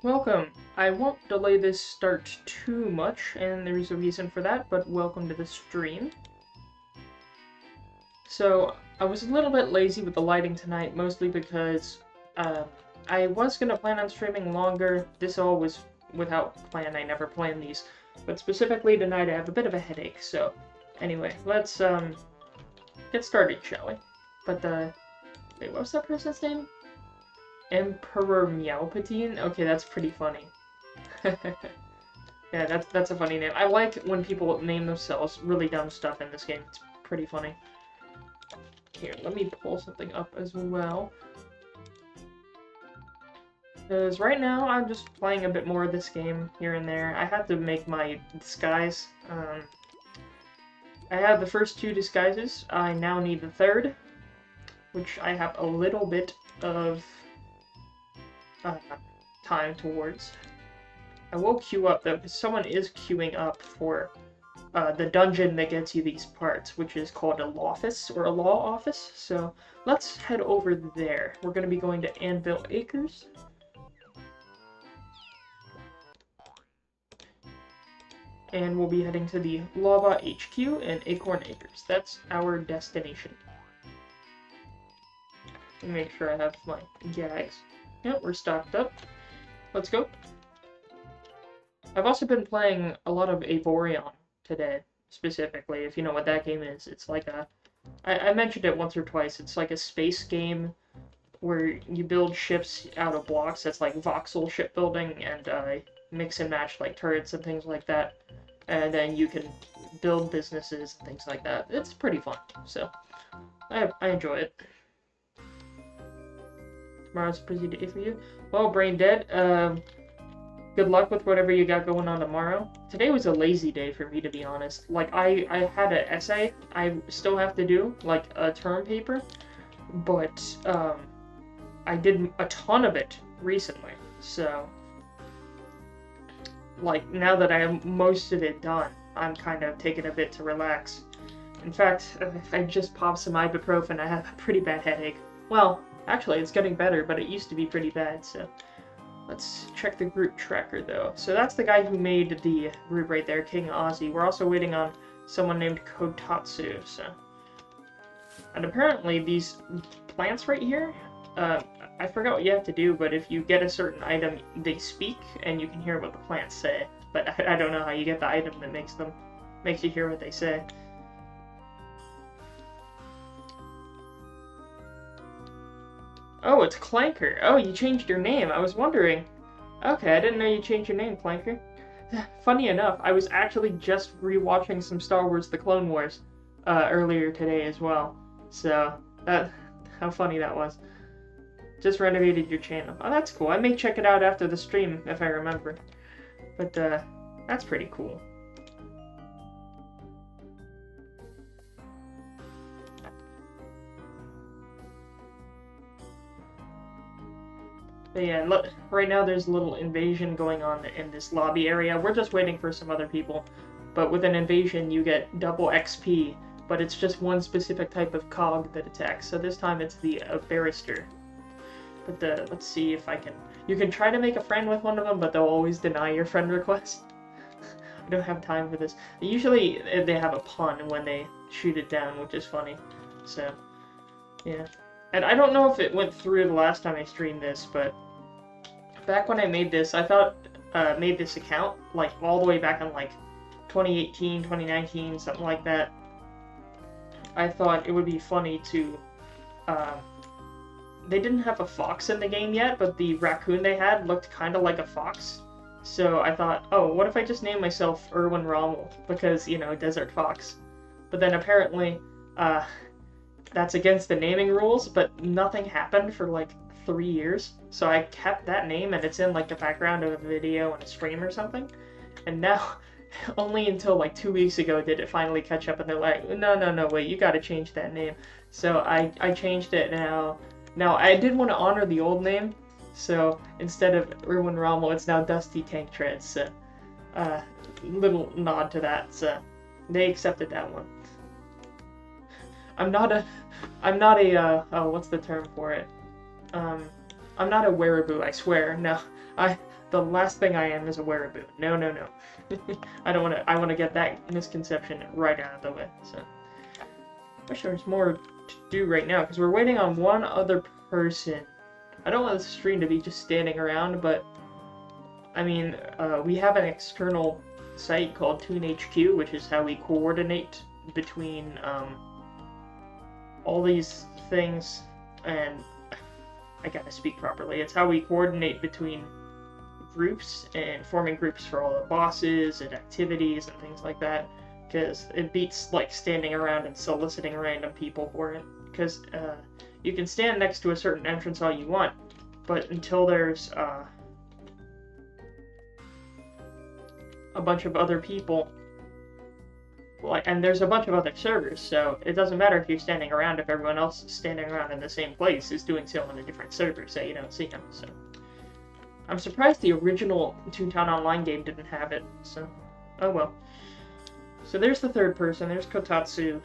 Welcome. I won't delay this start too much, and there's a reason for that, but welcome to the stream. So, I was a little bit lazy with the lighting tonight, mostly because I was going to plan on streaming longer. This all was without plan, I never planned these. But specifically tonight I have a bit of a headache, so anyway, let's get started, shall we? But, wait, what was that person's name? Emperor Meowpatine? Okay, that's pretty funny. Yeah, that's a funny name. I like when people name themselves really dumb stuff in this game. It's pretty funny. Here, let me pull something up as well. Because right now, I'm just playing a bit more of this game here and there. I had to make my disguise. I have the first two disguises. I now need the third, which I have a little bit of time towards. I will queue up, though, because someone is queuing up for the dungeon that gets you these parts, which is called a lawfus, or a law office. So let's head over there. We're going to be going to Anvil Acres. And we'll be heading to the Lava HQ and Acorn Acres. That's our destination. Let me make sure I have my gags. Yep, we're stocked up. Let's go. I've also been playing a lot of Avorion today, specifically, if you know what that game is. It's like a... I mentioned it once or twice. It's like a space game where you build ships out of blocks. That's like voxel shipbuilding and mix and match like turrets and things like that. And then you can build businesses and things like that. It's pretty fun, so I enjoy it. Tomorrow's a busy day for you. Well, Brain Dead, good luck with whatever you got going on tomorrow. Today was a lazy day for me, to be honest. Like, I had an essay I still have to do, like a term paper, but I did a ton of it recently, so like, now that I have most of it done, I'm kind of taking a bit to relax. In fact, I just popped some ibuprofen. I have a pretty bad headache. Well, actually, it's getting better, but it used to be pretty bad, so... Let's check the group tracker, though. So that's the guy who made the group right there, King Ozzy. We're also waiting on someone named Kotatsu, so... And apparently, these plants right here, I forgot what you have to do, but if you get a certain item, they speak, and you can hear what the plants say. But I don't know how you get the item that makes you hear what they say. Oh, it's Clanker. Oh, you changed your name. I was wondering. Okay, I didn't know you changed your name, Clanker. Funny enough, I was actually just rewatching some Star Wars The Clone Wars earlier today as well. So, how funny that was. Just renovated your channel. Oh, that's cool. I may check it out after the stream if I remember. But, that's pretty cool. But yeah, look, right now there's a little invasion going on in this lobby area. We're just waiting for some other people. But with an invasion, you get double XP, but it's just one specific type of cog that attacks. So this time it's the barrister. But let's see if I can... You can try to make a friend with one of them, but they'll always deny your friend request. I don't have time for this. Usually they have a pun when they shoot it down, which is funny. So, yeah. And I don't know if it went through the last time I streamed this, but back when I made this, I thought, made this account, like, all the way back in, like, 2018, 2019, something like that. I thought it would be funny to, they didn't have a fox in the game yet, but the raccoon they had looked kind of like a fox. So I thought, oh, what if I just name myself Erwin Rommel? Because, you know, Desert Fox. But then apparently, that's against the naming rules, but nothing happened for like 3 years. So I kept that name, and it's in like the background of a video and a stream or something. And now, only until like 2 weeks ago did it finally catch up, and they're like, no, wait, you gotta change that name. So I changed it now. Now, I did want to honor the old name, so instead of Erwin Rommel, it's now Dusty Tank Treads. So, little nod to that, so they accepted that one. I'm not a, oh, what's the term for it? I'm not a wereaboo, I swear. No, the last thing I am is a wereaboo. No, no, no. I don't want to. I want to get that misconception right out of the way. So, wish there was more to do right now because we're waiting on one other person. I don't want the stream to be just standing around, but I mean, we have an external site called ToonHQ, which is how we coordinate between all these things, and I gotta speak properly. It's how we coordinate between groups and forming groups for all the bosses and activities and things like that, because it beats like standing around and soliciting random people for it, because you can stand next to a certain entrance all you want, but until there's a bunch of other people, like, and there's a bunch of other servers, so it doesn't matter if you're standing around if everyone else standing around in the same place is doing so on a different server, so you don't see them. So I'm surprised the original Toontown Online game didn't have it, so oh well. So there's the third person, there's Kotatsu.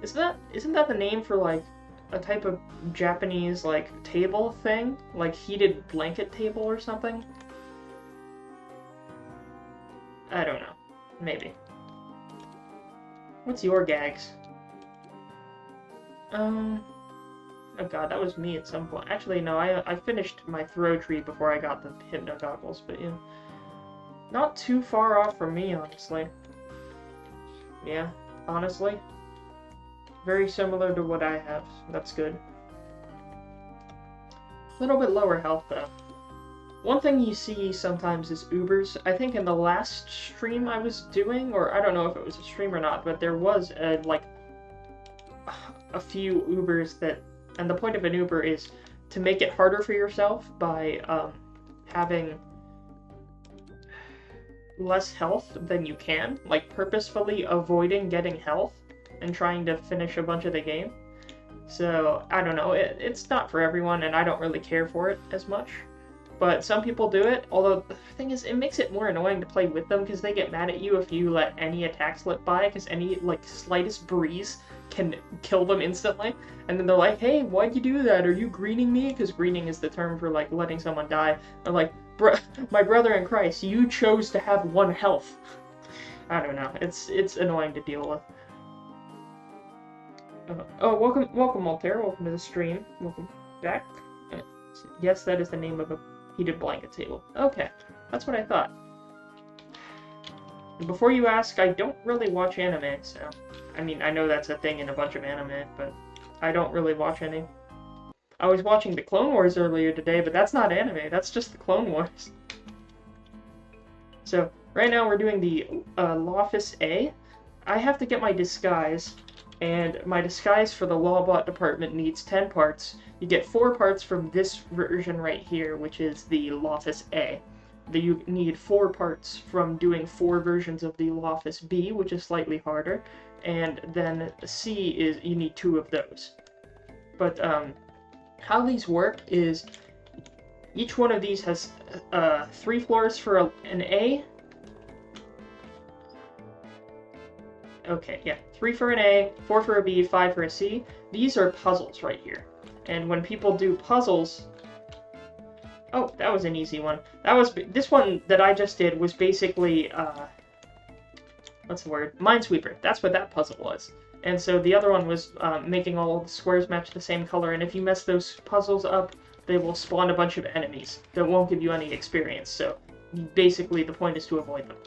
Isn't that the name for like a type of Japanese like table thing? Like heated blanket table or something? I don't know. Maybe. What's your gags? Oh god, that was me at some point. Actually, no, I finished my throw tree before I got the hypno goggles, but yeah. Not too far off from me, honestly. Yeah, honestly. Very similar to what I have. That's good. A little bit lower health, though. One thing you see sometimes is Ubers. I think in the last stream I was doing, or I don't know if it was a stream or not, but there was like a few Ubers that, and the point of an Uber is to make it harder for yourself by having less health than you can, like purposefully avoiding getting health and trying to finish a bunch of the game. So, I don't know, it's not for everyone, and I don't really care for it as much. But some people do it, although the thing is, it makes it more annoying to play with them because they get mad at you if you let any attack slip by, because any, like, slightest breeze can kill them instantly. And then they're like, hey, why'd you do that? Are you greening me? Because greening is the term for, like, letting someone die. They're like, my brother in Christ, you chose to have 1 health. I don't know, it's annoying to deal with. Oh, welcome, Altair. Welcome to the stream. Welcome back. Yes, that is the name of a heated blanket table. Okay, that's what I thought. Before you ask, I don't really watch anime, so... I mean, I know that's a thing in a bunch of anime, but I don't really watch any. I was watching the Clone Wars earlier today, but that's not anime, that's just the Clone Wars. So, right now we're doing the Loffice A. I have to get my disguise, and my disguise for the Lawbot department needs 10 parts. You get 4 parts from this version right here, which is the Loffice A. You need 4 parts from doing 4 versions of the Loffice B, which is slightly harder, and then C is, you need 2 of those. But how these work is, each one of these has 3 floors for an A. Okay, yeah, 3 for an A, 4 for a B, 5 for a C. These are puzzles right here. And when people do puzzles... Oh, that was an easy one. This one that I just did was basically, what's the word? Minesweeper. That's what that puzzle was. And so the other one was making all the squares match the same color, and if you mess those puzzles up, they will spawn a bunch of enemies that won't give you any experience. So basically the point is to avoid them.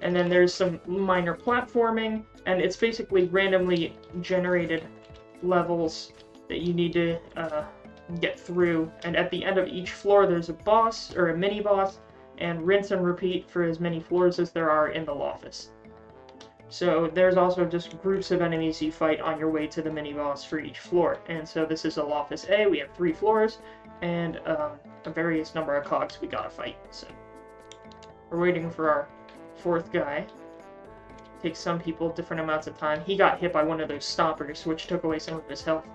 And then there's some minor platforming, and it's basically randomly generated levels that you need to get through. And at the end of each floor there's a boss, or a mini-boss, and rinse and repeat for as many floors as there are in the Loffice. So there's also just groups of enemies you fight on your way to the mini-boss for each floor. And so this is a Loffice A, we have 3 floors, and a various number of cogs we gotta fight. So we're waiting for our 4th guy. Takes some people different amounts of time. He got hit by one of those stompers, which took away some of his health.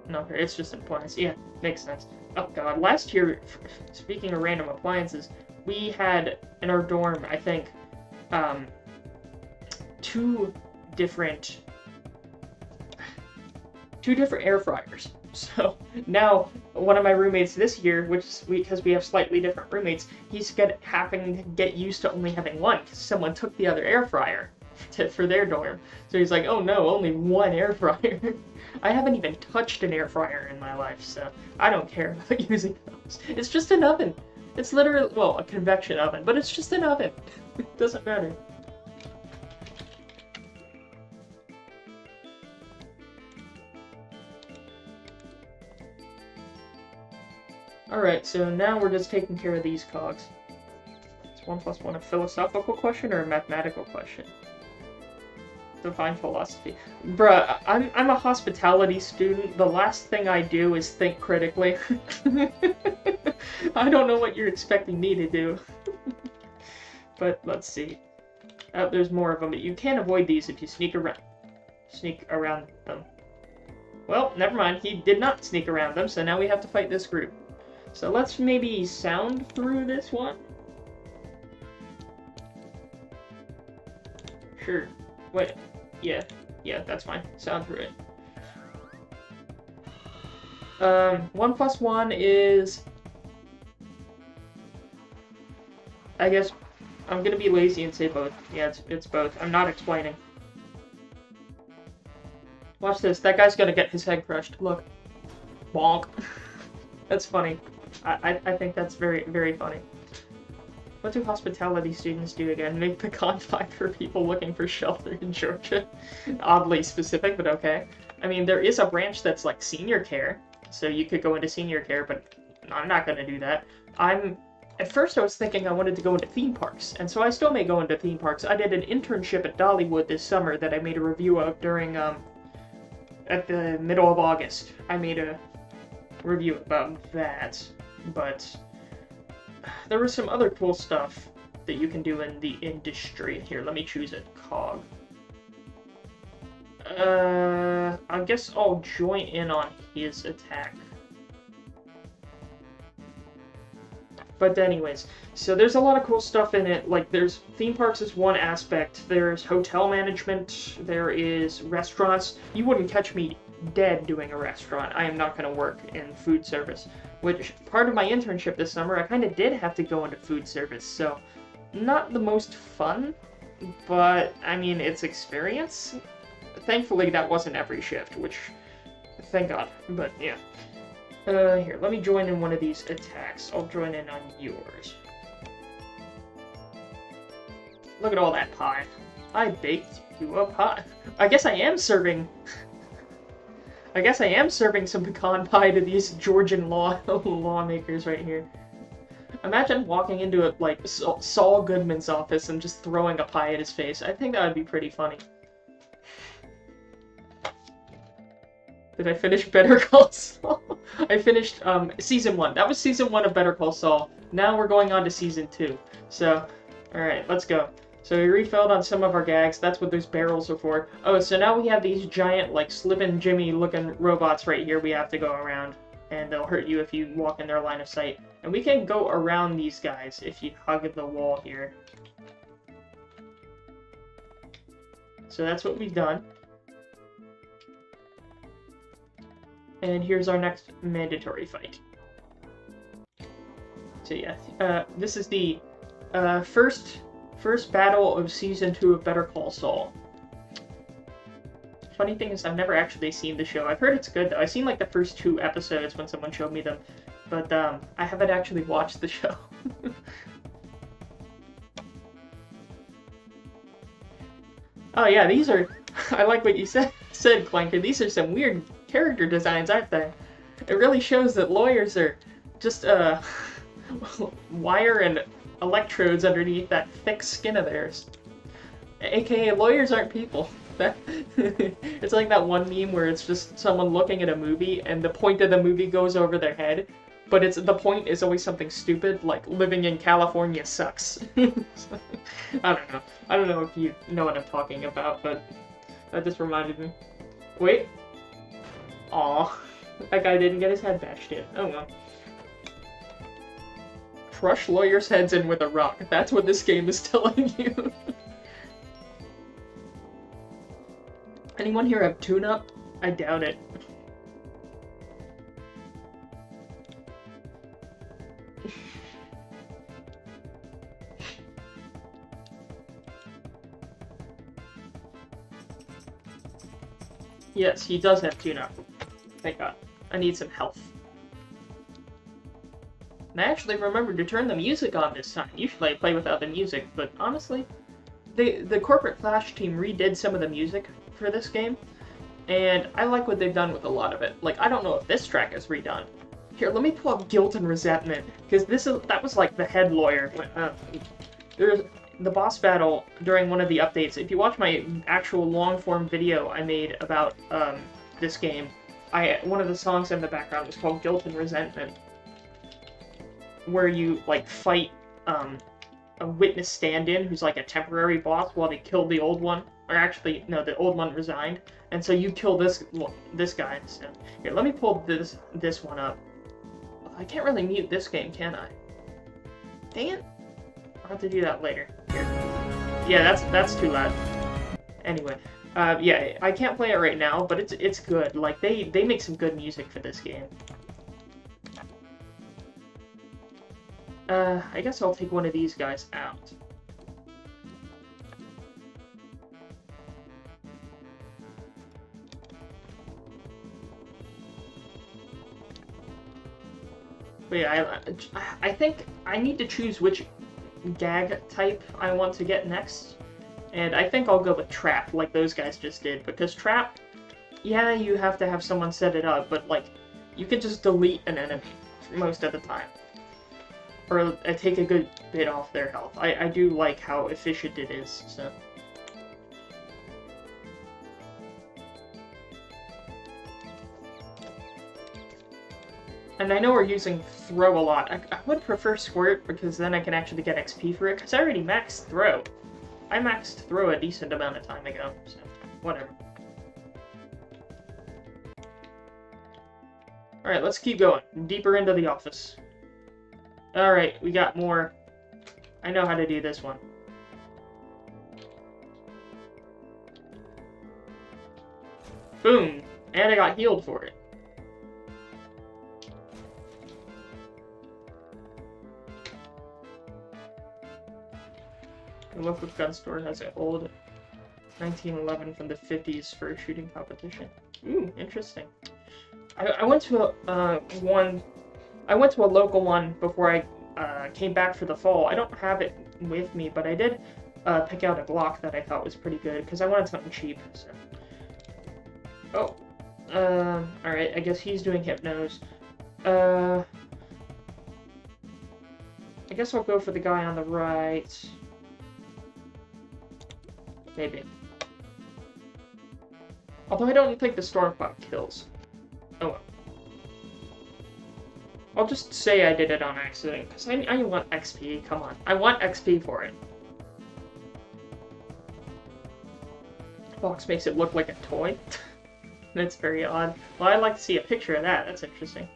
No, it's just an appliance. Yeah, makes sense. Oh god, last year, speaking of random appliances, we had in our dorm, I think, 2 different air fryers. So now one of my roommates this year, because we have slightly different roommates, he's having to get used to only having one because someone took the other air fryer for their dorm. So he's like, oh no, only one air fryer. I haven't even touched an air fryer in my life, so I don't care about using those. It's just an oven. It's literally, well, a convection oven, but it's just an oven. It doesn't matter. Alright, so now we're just taking care of these cogs. Is 1 + 1 a philosophical question or a mathematical question? Define philosophy. Bruh, I'm a hospitality student. The last thing I do is think critically. I don't know what you're expecting me to do. But let's see. Oh, there's more of them. You can't avoid these if you sneak around them. Well, never mind. He did not sneak around them, so now we have to fight this group. So let's maybe sound through this one. Sure. Wait. Yeah, that's fine. Sound through it. 1 + 1 is... I guess I'm gonna be lazy and say both. Yeah, it's both. I'm not explaining. Watch this. That guy's gonna get his head crushed. Look. Bonk. That's funny. I think that's very, very funny. What do hospitality students do again? Make pecan pie for people looking for shelter in Georgia. Oddly specific, but okay. I mean, there is a branch that's like senior care, so you could go into senior care, but I'm not gonna do that. At first I was thinking I wanted to go into theme parks, and so I still may go into theme parks. I did an internship at Dollywood this summer that I made a review of during, at the middle of August. I made a review about that, but there was some other cool stuff that you can do in the industry. Here, let me choose it. Cog. I guess I'll join in on his attack. But anyways, so there's a lot of cool stuff in it. Like, there's theme parks is one aspect. There's hotel management. There is restaurants. You wouldn't catch me dead doing a restaurant. I am not going to work in food service. Which, part of my internship this summer, I kind of did have to go into food service. So, not the most fun, but, I mean, it's experience. Thankfully, that wasn't every shift, which, thank God. But, yeah. Here, let me join in one of these attacks. I'll join in on yours. Look at all that pie. I baked you a pie. I guess I am serving some pecan pie to these Georgian lawmakers right here. Imagine walking into Saul Goodman's office and just throwing a pie at his face. I think that would be pretty funny. Did I finish Better Call Saul? I finished Season 1. That was Season 1 of Better Call Saul. Now we're going on to Season 2. So, alright, let's go. So we refilled on some of our gags. That's what those barrels are for. Oh, so now we have these giant, like, Slippin' Jimmy-looking robots right here we have to go around. And they'll hurt you if you walk in their line of sight. And we can go around these guys if you hug the wall here. So that's what we've done. And here's our next mandatory fight. So yeah, this is the first battle of Season 2 of Better Call Saul. Funny thing is, I've never actually seen the show. I've heard it's good, though. I've seen, like, the first 2 episodes when someone showed me them. But, I haven't actually watched the show. Oh, yeah, these are... I like what you said, Clanker. These are some weird character designs, aren't they? It really shows that lawyers are just, wire and electrodes underneath that thick skin of theirs. AKA, lawyers aren't people. It's like that one meme where it's just someone looking at a movie and the point of the movie goes over their head, but the point is always something stupid, like living in California sucks. I don't know. I don't know if you know what I'm talking about, but that just reminded me. Wait. Aw. That guy didn't get his head bashed in. Oh well. Crush lawyers' heads in with a rock. That's what this game is telling you. Anyone here have tune-up? I doubt it. Yes, he does have tune-up. Thank God. I need some health. And I actually remembered to turn the music on this time. Usually I play without the music, but honestly, the Corporate Clash team redid some of the music for this game, and I like what they've done with a lot of it. Like, I don't know if this track is redone. Here, let me pull up Guilt and Resentment, because that was like the head lawyer. There's the boss battle during one of the updates. If you watch my actual long-form video I made about this game, one of the songs in the background was called Guilt and Resentment, where you, like, fight a witness stand-in who's like a temporary boss while they killed the old one. Or actually, no, the old one resigned. And so you kill this guy instead. Here, let me pull this one up. I can't really mute this game, can I? Dang it. I'll have to do that later. Here. Yeah, that's too loud. Anyway, yeah, I can't play it right now, but it's good. Like, they make some good music for this game. I guess I'll take one of these guys out. But yeah, I think I need to choose which gag type I want to get next. And I think I'll go with Trap, like those guys just did. Because Trap, yeah, you have to have someone set it up, but like, you can just delete an enemy most of the time. Or take a good bit off their health. I do like how efficient it is, so. And I know we're using Throw a lot. I would prefer Squirt, because then I can actually get XP for it, because I already maxed Throw. I maxed Throw a decent amount of time ago, so whatever. Alright, let's keep going. Deeper into the office. Alright, we got more. I know how to do this one. Boom! And I got healed for it. The local gun store has an old 1911 from the 50s for a shooting competition. Ooh, interesting. I went to I went to a local one before I came back for the fall. I don't have it with me, but I did pick out a Glock that I thought was pretty good, because I wanted something cheap, so. Oh. Alright, I guess he's doing Hypnose. I guess I'll go for the guy on the right. Maybe. Although I don't think the Stormcloud kills. Oh well. I'll just say I did it on accident, because I want XP, come on. I want XP for it. Box makes it look like a toy. That's very odd. Well, I'd like to see a picture of that, that's interesting.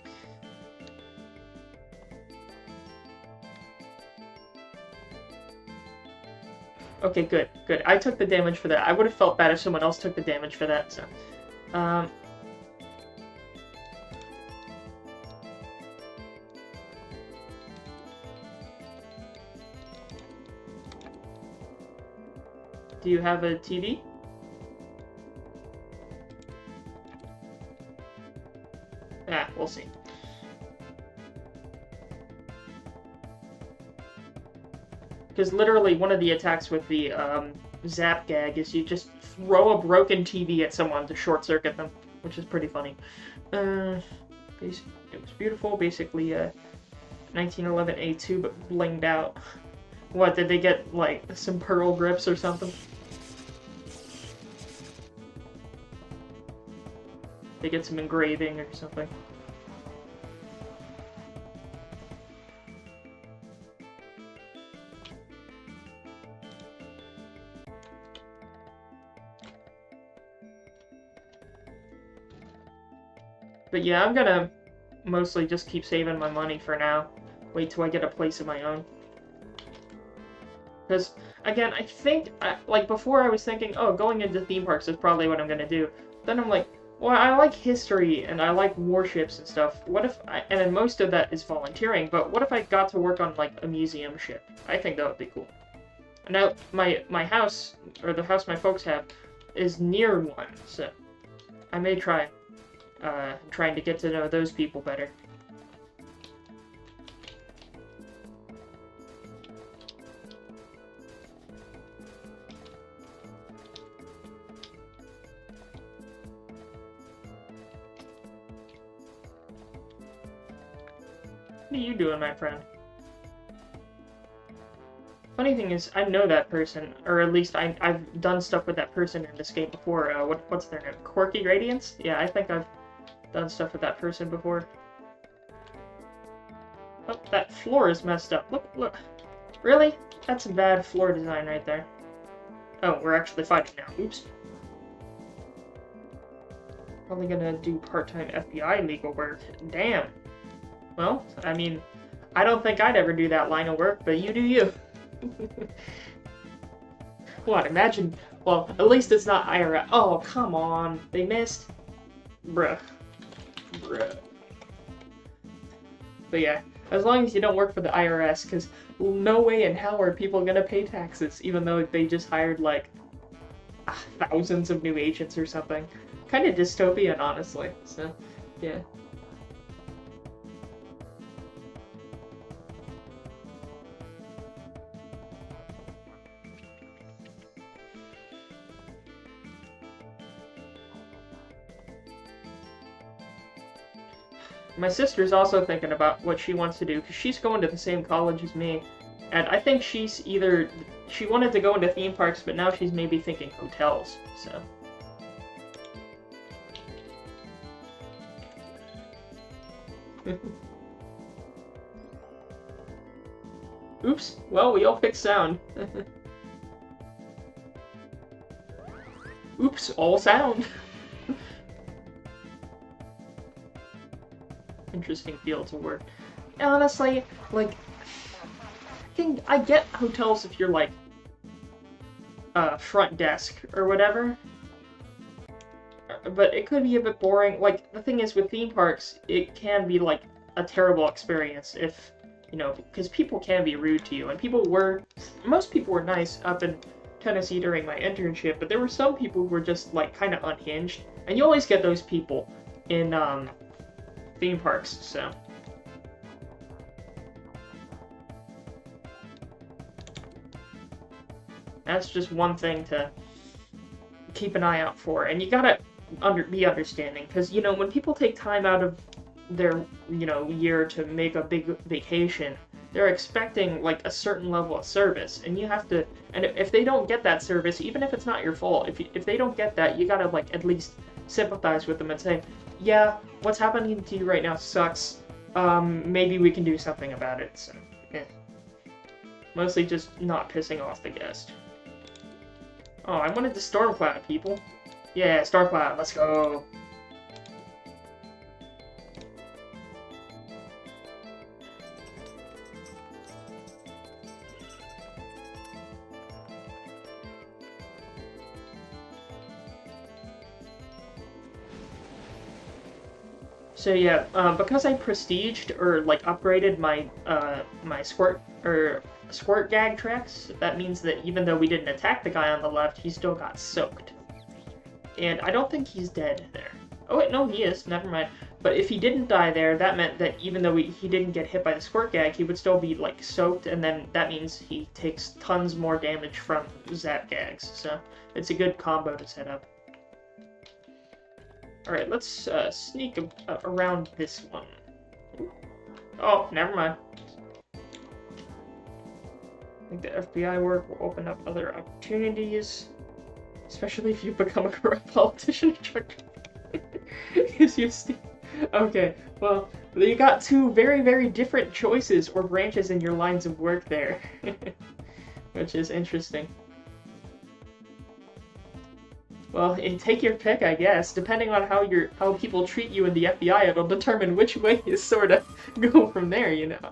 Okay, good, good. I took the damage for that. I would have felt bad if someone else took the damage for that, so. Do you have a TV? Ah, we'll see. Because literally one of the attacks with the zap gag is you just throw a broken TV at someone to short circuit them, which is pretty funny. It was beautiful, basically 1911 A2 but blinged out. What, did they get like some pearl grips or something? They get some engraving or something. But yeah, I'm gonna mostly just keep saving my money for now. Wait till I get a place of my own. Because, again, I think, like, before I was thinking, oh, going into theme parks is probably what I'm gonna do. Then I'm like, well, I like history, and I like warships and stuff. What if, and then most of that is volunteering, but what if I got to work on, like, a museum ship? I think that would be cool. Now, my house, or the house my folks have, is near one, so I may try trying to get to know those people better. What are you doing, my friend? Funny thing is, I know that person, or at least I've done stuff with that person in this game before. What's their name? Quirky Radiance? Yeah, I think I've done stuff with that person before. Oh, that floor is messed up. Look. Really? That's bad floor design right there. Oh, we're actually fighting now. Oops. Probably gonna do part-time FBI legal work. Damn. Well, I mean, I don't think I'd ever do that line of work, but you do you. What, imagine... Well, at least it's not IRS. Oh, come on. They missed? Bruh. But yeah, as long as you don't work for the IRS, because no way in hell are people gonna pay taxes, even though they just hired, like, thousands of new agents or something. Kind of dystopian, honestly, so, yeah. My sister's also thinking about what she wants to do, because she's going to the same college as me. And I think she's either... She wanted to go into theme parks, but now she's maybe thinking hotels, so... Oops, well, we all picked sound. Oops, all sound. Interesting field to work. Honestly, like, I get hotels if you're like front desk or whatever, but it could be a bit boring. Like, the thing is with theme parks, it can be like a terrible experience if, you know, because people can be rude to you, and most people were nice up in Tennessee during my internship, but there were some people who were just like kind of unhinged, and you always get those people in theme parks, so. That's just one thing to keep an eye out for, and you gotta be understanding, because, you know, when people take time out of their, you know, year to make a big vacation, they're expecting, like, a certain level of service, and you have to, and if they don't get that service, even if it's not your fault, if they don't get that, you gotta, like, at least sympathize with them and say, yeah, what's happening to you right now sucks, maybe we can do something about it, so, yeah. Mostly just not pissing off the guest. Oh, I wanted the Stormcloud, people. Yeah, Stormcloud, let's go. So yeah, because I prestiged or like upgraded my my squirt gag tracks, that means that even though we didn't attack the guy on the left, he still got soaked. And I don't think he's dead there. Oh wait, no, he is. Never mind. But if he didn't die there, that meant that even though he didn't get hit by the squirt gag, he would still be like soaked, and then that means he takes tons more damage from zap gags. So it's a good combo to set up. Alright, let's sneak around this one. Oh, never mind. I think the FBI work will open up other opportunities. Especially if you become a corrupt politician. Okay, well, you got two very, very different choices or branches in your lines of work there. Which is interesting. Well, take your pick, I guess. Depending on how people treat you in the FBI, it'll determine which way you sort of go from there, you know.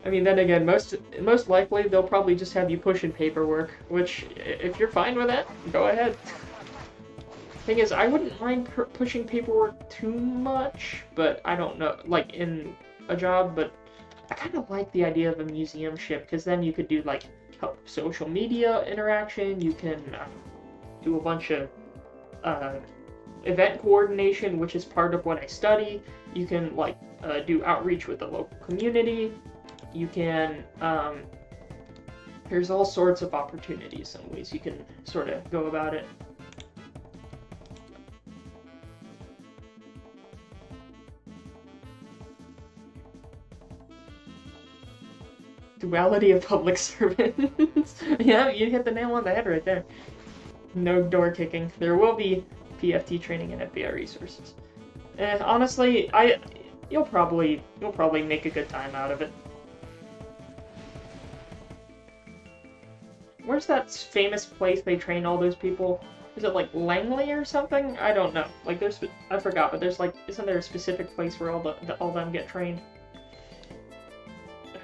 I mean, then again, most likely they'll probably just have you push in paperwork, which, if you're fine with that, go ahead. Thing is, I wouldn't mind pushing paperwork too much, but I don't know, like in a job, but I kind of like the idea of a museum ship, because then you could do, like, social media interaction, you can do a bunch of event coordination, which is part of what I study. You can like do outreach with the local community. You can there's all sorts of opportunities and ways you can sort of go about it. Duality of public servants. Yeah, you hit the nail on the head right there. No door kicking. There will be PFT training and FBI resources. And honestly, you'll probably make a good time out of it. Where's that famous place they train all those people? Is it like Langley or something? I don't know. Like I forgot, but there's like, isn't there a specific place where all them get trained?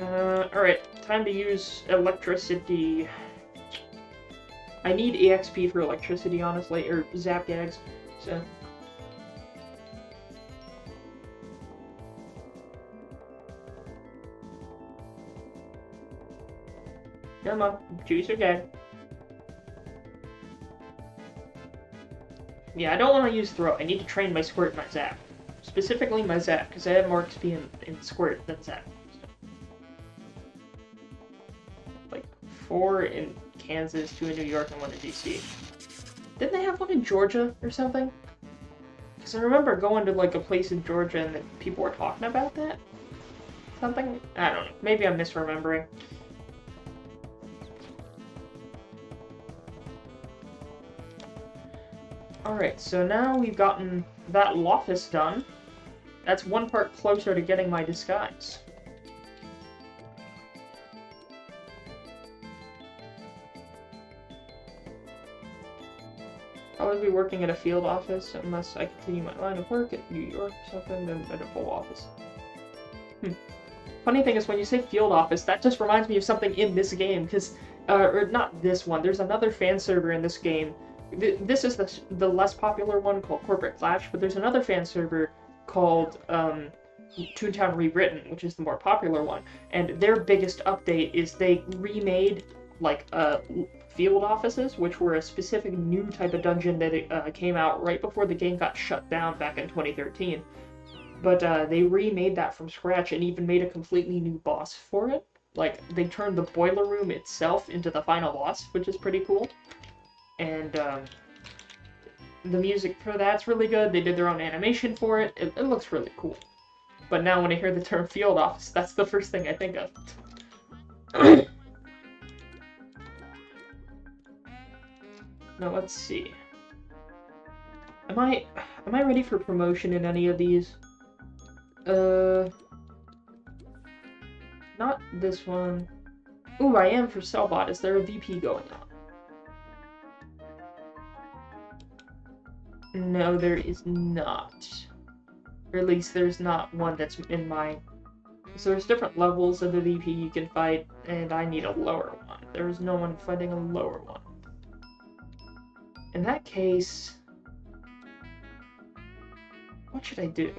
Alright, time to use electricity. I need EXP for electricity, honestly, or zap gags, so... Come on, choose your gag. Yeah, I don't want to use throw. I need to train my squirt and my zap. Specifically my zap, because I have more XP in squirt than zap. 4 in Kansas, 2 in New York, and 1 in DC. Didn't they have one in Georgia or something? Because I remember going to like a place in Georgia and people were talking about that. Something? I don't know. Maybe I'm misremembering. Alright, so now we've gotten that Loftus done. That's one part closer to getting my disguise. I'll be working at a field office unless I continue my line of work at New York or something, then at a full office. Funny thing is, when you say field office, that just reminds me of something in this game, because, or not this one, there's another fan server in this game. This is the less popular one called Corporate Clash, but there's another fan server called Toontown Rewritten, which is the more popular one, and their biggest update is they remade, like, field offices, which were a specific new type of dungeon that came out right before the game got shut down back in 2013. But they remade that from scratch and even made a completely new boss for it. Like, they turned the boiler room itself into the final boss, which is pretty cool. And the music for that's really good. They did their own animation for it. It looks really cool. But now when I hear the term field office, that's the first thing I think of. Now let's see. Am I ready for promotion in any of these? Not this one. Ooh, I am for Cellbot. Is there a VP going on? No, there is not. Or at least there's not one that's in mind. So there's different levels of the VP you can fight, and I need a lower one. There is no one fighting a lower one. In that case, what should I do?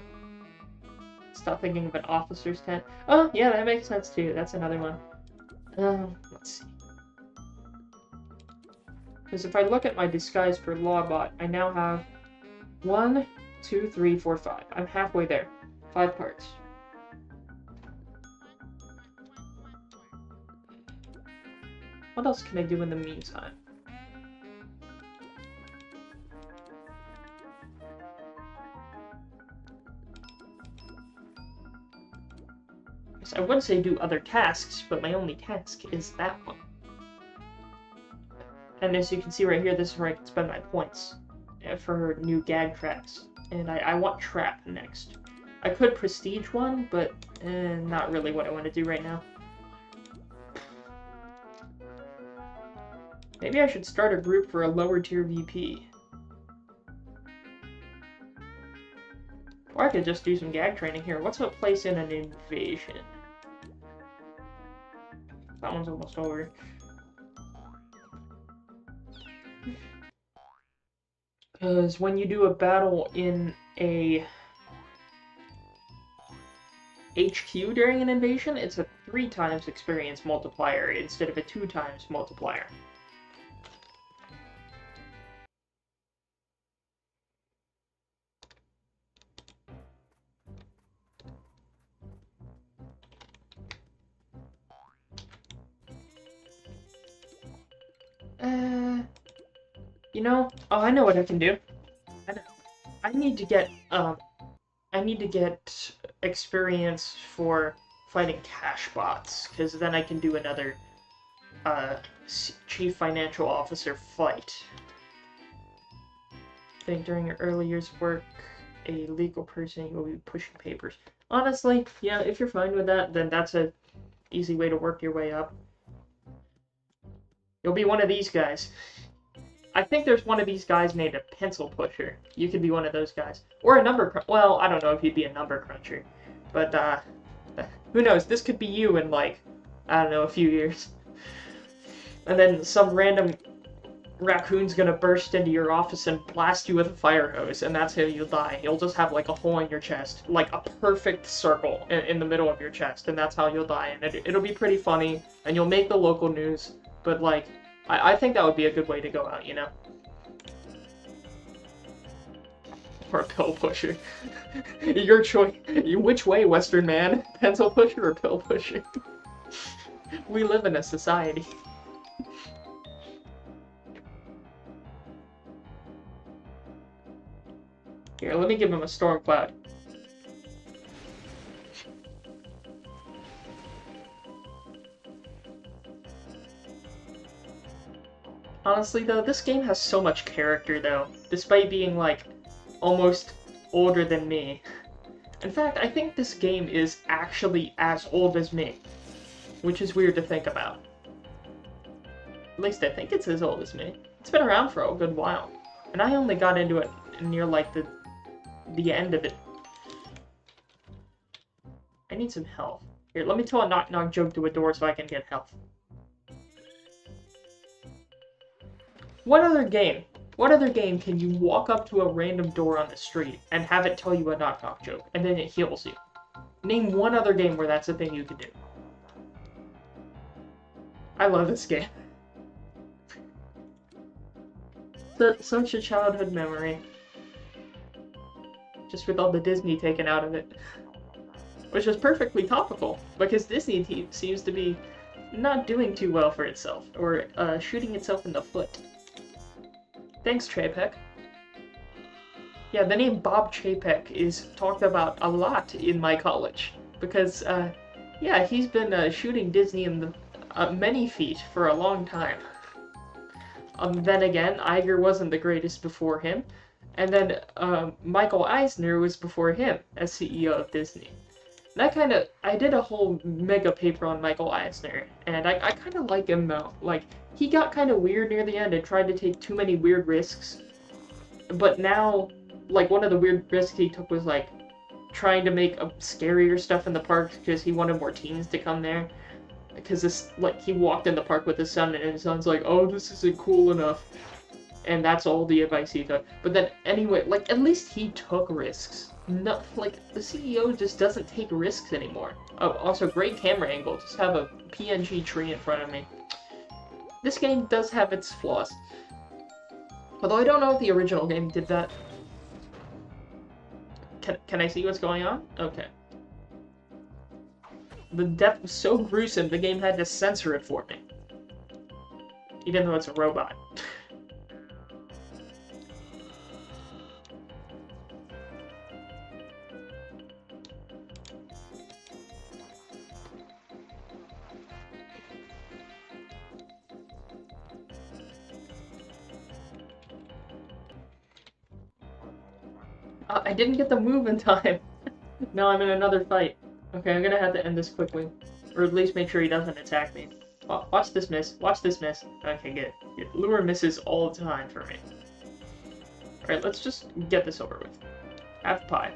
Stop thinking of an officer's tent. Oh, yeah, that makes sense too. That's another one. Let's see. Because if I look at my disguise for Lawbot, I now have 1, 2, 3, 4, 5. I'm halfway there. 5 parts. What else can I do in the meantime? I would say do other tasks, but my only task is that one. And as you can see right here, this is where I can spend my points for new gag traps. And I want trap next. I could prestige one, but not really what I want to do right now. Maybe I should start a group for a lower tier VP. Or I could just do some gag training here. What's a place in an invasion? That one's almost over. Because when you do a battle in a HQ during an invasion, it's a 3 times experience multiplier instead of a 2 times multiplier. You know, oh, I know what I can do. I know. I need to get, I need to get experience for fighting cash bots, because then I can do another, Chief Financial Officer fight. I think during your early years of work, a legal person will be pushing papers. Honestly, yeah, if you're fine with that, then that's a easy way to work your way up. You'll be one of these guys. I think there's one of these guys named a pencil pusher. You could be one of those guys. Or a number well, I don't know if you'd be a number cruncher. But, who knows? This could be you in, like, I don't know, a few years. And then some random raccoon's gonna burst into your office and blast you with a fire hose, and that's how you'll die. You'll just have, like, a hole in your chest. Like, a perfect circle in the middle of your chest, and that's how you'll die. And it'll be pretty funny, and you'll make the local news. But, like, I think that would be a good way to go out, you know? Or a pill pusher. Your choice. Which way, Western man? Pencil pusher or pill pusher? We live in a society. Here, let me give him a storm cloud. Honestly, though, this game has so much character, though, despite being, like, almost older than me. In fact, I think this game is actually as old as me, which is weird to think about. At least I think it's as old as me. It's been around for a good while, and I only got into it near, like, the end of it. I need some health. Here, let me tell a knock-knock joke to a door so I can get health. What other game can you walk up to a random door on the street and have it tell you a knock-knock joke, and then it heals you? Name one other game where that's a thing you can do. I love this game. Such a childhood memory. Just with all the Disney taken out of it. Which is perfectly topical, because Disney seems to be not doing too well for itself, or shooting itself in the foot. Thanks, Chapek. Yeah, the name Bob Chapek is talked about a lot in my college, because, yeah, he's been shooting Disney in the many feet for a long time. Then again, Iger wasn't the greatest before him, and then Michael Eisner was before him as CEO of Disney. And I did a whole mega paper on Michael Eisner, and I kind of like him though. Like, he got kind of weird near the end and tried to take too many weird risks. But now, like, one of the weird risks he took was, like, trying to make scarier stuff in the park because he wanted more teens to come there. Because this, like, he walked in the park with his son, and his son's like, oh, this isn't cool enough. And that's all the advice he took. But then, anyway, like, at least he took risks. No, like, the CEO just doesn't take risks anymore. Oh, also, great camera angle. Just have a PNG tree in front of me. This game does have its flaws. Although I don't know if the original game did that. Can I see what's going on? Okay. The death was so gruesome, the game had to censor it for me. Even though it's a robot. I didn't get the move in time. Now I'm in another fight. Okay, I'm gonna have to end this quickly. Or at least make sure he doesn't attack me. Watch this miss. Watch this miss. Okay, good. Lure misses all the time for me. Alright, let's just get this over with. Have pie.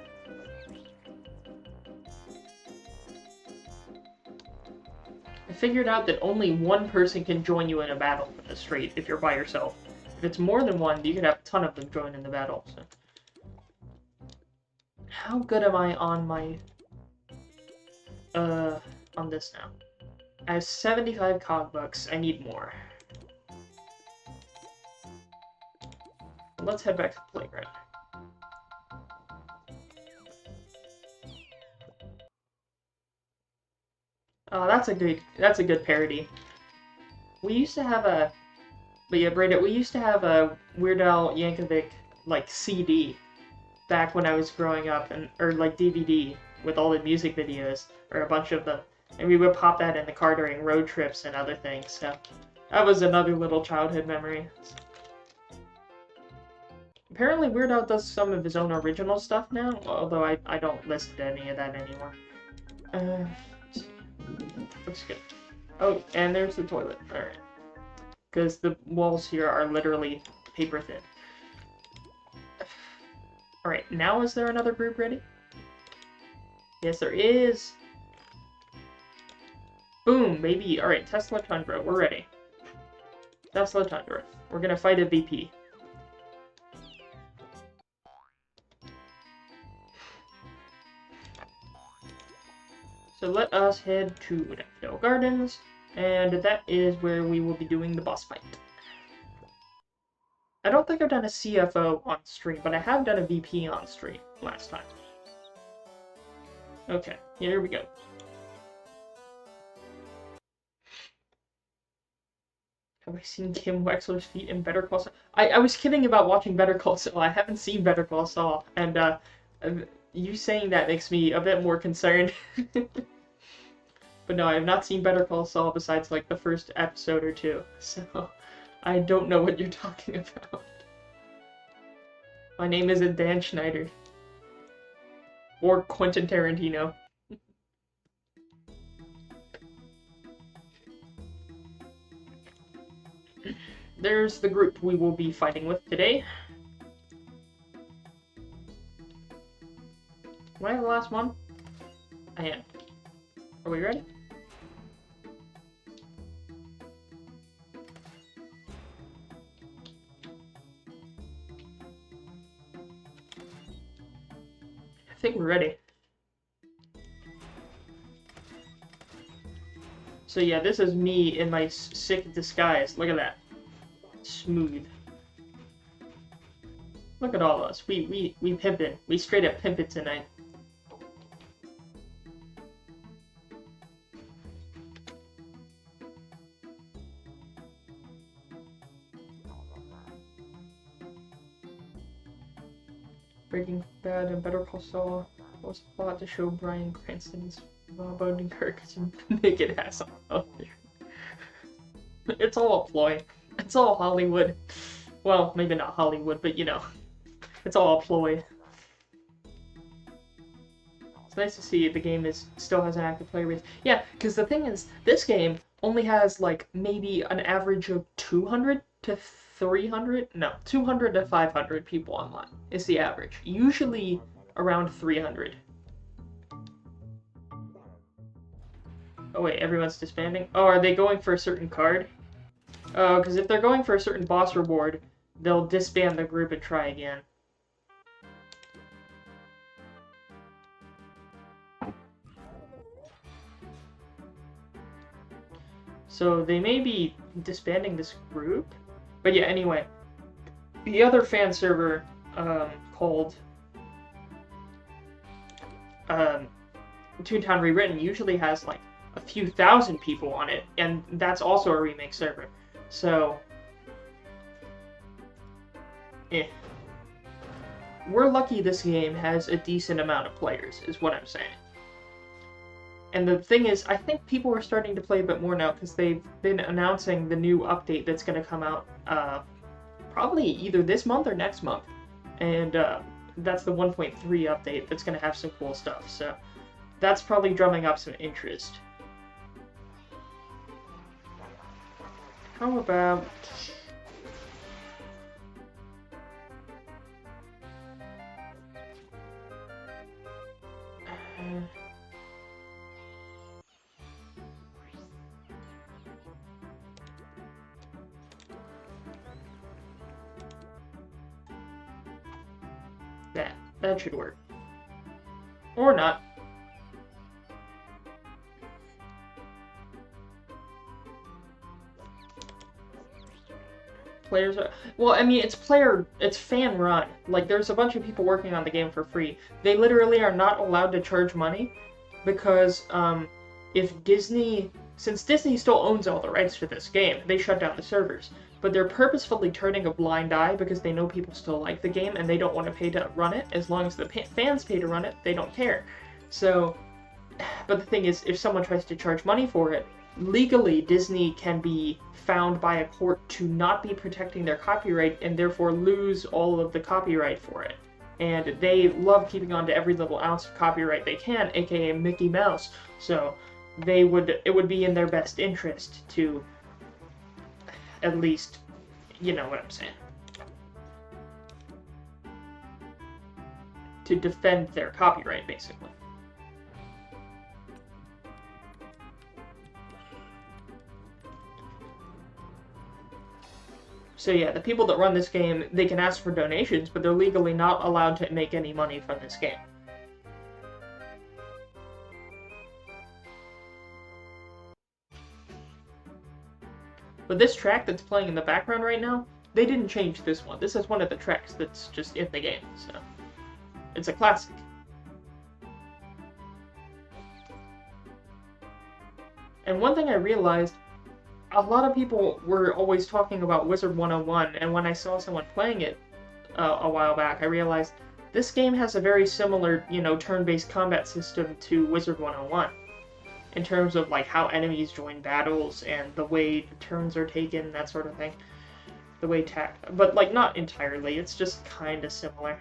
I figured out that only one person can join you in a battle in the street if you're by yourself. If it's more than one, you can have a ton of them join in the battle. So. How good am I on my... on this now? I have 75 cog bucks. I need more. Let's head back to the playground. Oh, that's a good parody. We used to have a But yeah, Breda, we used to have a Weird Al Yankovic, like, CD back when I was growing up, or like DVD with all the music videos, or a bunch of them. And we would pop that in the car during road trips and other things, so that was another little childhood memory. Apparently Weird Al does some of his own original stuff now, although I don't listen to any of that anymore. Looks good. Oh, and there's the toilet. Alright. Because the walls here are literally paper thin. Alright, now is there another group ready? Yes, there is! Boom, baby! Alright, Tesla Tundra, we're ready. Tesla Tundra. We're gonna fight a VP. So let us head to Daffodil Gardens, and that is where we will be doing the boss fight. I don't think I've done a CFO on stream, but I have done a VP on stream last time. Okay, here we go. Have I seen Kim Wexler's feet in Better Call Saul? I was kidding about watching Better Call Saul. I haven't seen Better Call Saul, and you saying that makes me a bit more concerned. But no, I have not seen Better Call Saul besides, like, the first episode or two, so I don't know what you're talking about. My name isn't Dan Schneider. Or Quentin Tarantino. There's the group we will be fighting with today. Am I the last one? I am. Are we ready? I think we're ready. So yeah, this is me in my sick disguise. Look at that. Smooth. Look at all of us. We pimpin'. We straight up pimpin' tonight. Breaking Bad and Better Call Saul was a plot to show Bryan Cranston's Bob Odenkirk as a naked ass on television. It's all a ploy. It's all Hollywood. Well, maybe not Hollywood, but you know, it's all a ploy. It's nice to see the game still has an active player base. Yeah, because the thing is, this game only has like maybe an average of 200 to 300, no, 200 to 500 people online is the average. Usually around 300. Oh wait, everyone's disbanding? Oh, are they going for a certain card? Oh, because if they're going for a certain boss reward, they'll disband the group and try again. So they may be disbanding this group? But yeah, anyway, the other fan server, called, Toontown Rewritten usually has, like, a few thousand people on it, and that's also a remake server. So, we're lucky this game has a decent amount of players, is what I'm saying. And the thing is, I think people are starting to play a bit more now because they've been announcing the new update that's going to come out probably either this month or next month. And that's the 1.3 update that's going to have some cool stuff. So that's probably drumming up some interest. How about... That should work. Or not. Players are... Well, I mean, it's fan run. Like, there's a bunch of people working on the game for free. They literally are not allowed to charge money because, if Disney since Disney still owns all the rights to this game, they shut down the servers. But they're purposefully turning a blind eye because they know people still like the game and they don't want to pay to run it. As long as the fans pay to run it, they don't care. So, but the thing is, if someone tries to charge money for it, legally Disney can be found by a court to not be protecting their copyright and therefore lose all of the copyright for it. And they love keeping on to every little ounce of copyright they can, aka Mickey Mouse. So it would be in their best interest to at least, you know what I'm saying, to defend their copyright, basically. So yeah, the people that run this game, they can ask for donations, but they're legally not allowed to make any money from this game. But this track that's playing in the background right now, they didn't change this one. This is one of the tracks that's just in the game, so it's a classic. And one thing I realized, a lot of people were always talking about Wizard 101, and when I saw someone playing it a while back, I realized this game has a very similar, you know, turn-based combat system to Wizard 101. In terms of like how enemies join battles and the way turns are taken, that sort of thing. The way but like not entirely, it's just kind of similar.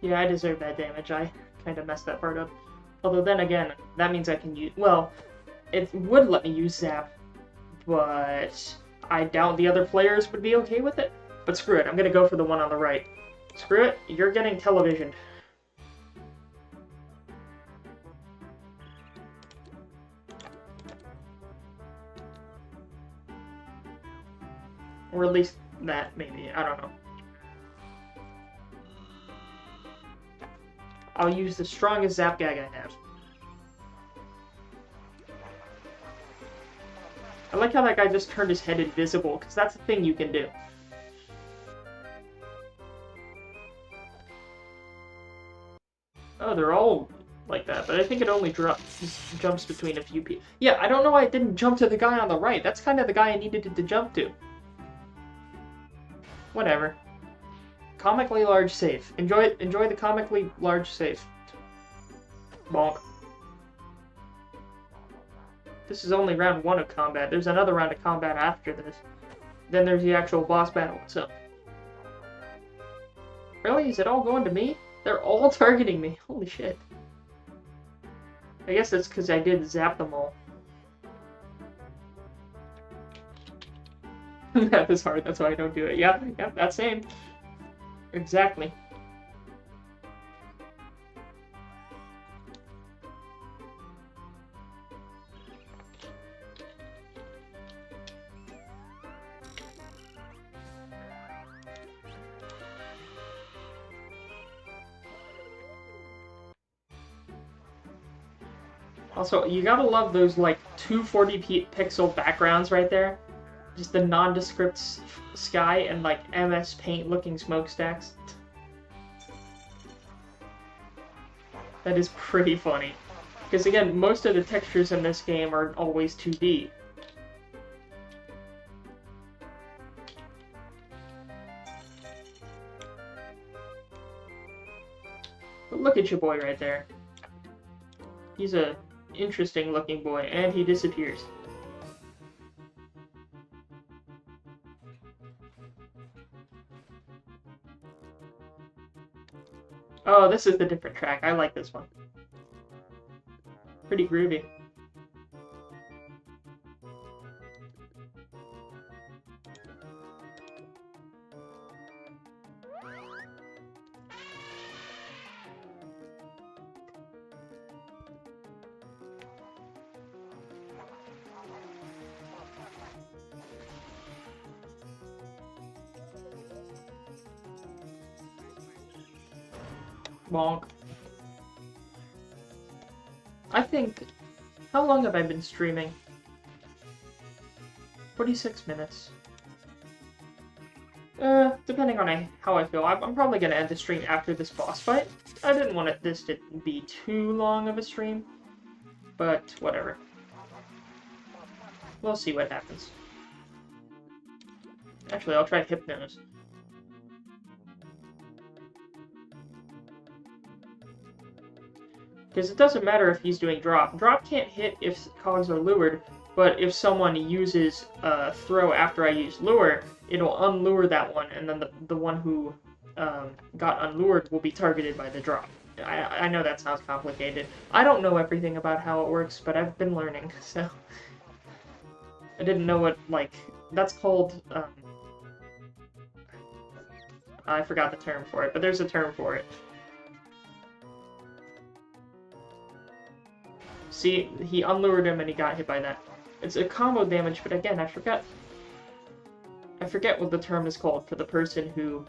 Yeah, I deserve that damage. I kind of messed that part up. Although then again, that means I can use... Well, it would let me use Zap, but I doubt the other players would be okay with it. But screw it, I'm gonna go for the one on the right. Screw it, you're getting televisioned. Or at least that, maybe. I don't know. I'll use the strongest Zap Gag I have. I like how that guy just turned his head invisible, because that's a thing you can do. Oh, they're all like that, but I think it only jumps between a few people. Yeah, I don't know why it didn't jump to the guy on the right. That's kind of the guy I needed it to jump to. Whatever. Comically large safe. Enjoy the comically large safe. Bonk. This is only round 1 of combat. There's another round of combat after this. Then there's the actual boss battle itself. Really? Is it all going to me? They're all targeting me. Holy shit. I guess that's because I did zap them all. Math is hard, that's why I don't do it. Yeah, that's same. Exactly. Also, you gotta love those, like, 240p pixel backgrounds right there. Just the nondescript sky and, like, MS Paint looking smokestacks. That is pretty funny. Because, again, most of the textures in this game are always 2D. But look at your boy right there. He's a interesting looking boy, and he disappears. Oh, this is the different track. I like this one. Pretty groovy. Bonk. I think... How long have I been streaming? 46 minutes. Depending on how I feel. I'm probably gonna end the stream after this boss fight. I didn't want this to be too long of a stream. But, whatever. We'll see what happens. Actually, I'll try Hypnose. Because it doesn't matter if he's doing Drop. Drop can't hit if cogs are lured, but if someone uses Throw after I use Lure, it'll unlure that one, and then the one who got unlured will be targeted by the Drop. I know that sounds complicated. I don't know everything about how it works, but I've been learning, so... I didn't know what, like... That's called, I forgot the term for it, but there's a term for it. See, he unlured him and he got hit by that. It's a combo damage, but again, I forget what the term is called for the person who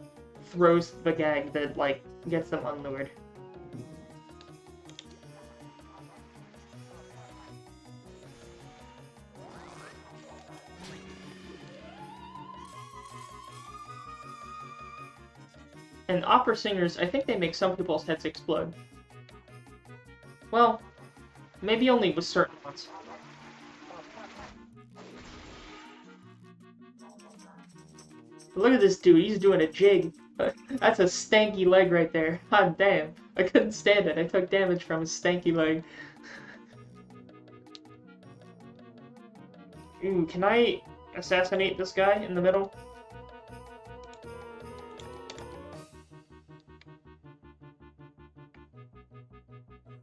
throws the gag that, like, gets them unlured. And opera singers, I think they make some people's heads explode. Well, maybe only with certain ones. But look at this dude, he's doing a jig. That's a stanky leg right there. God damn. I couldn't stand it. I took damage from his stanky leg. Ooh, can I assassinate this guy in the middle?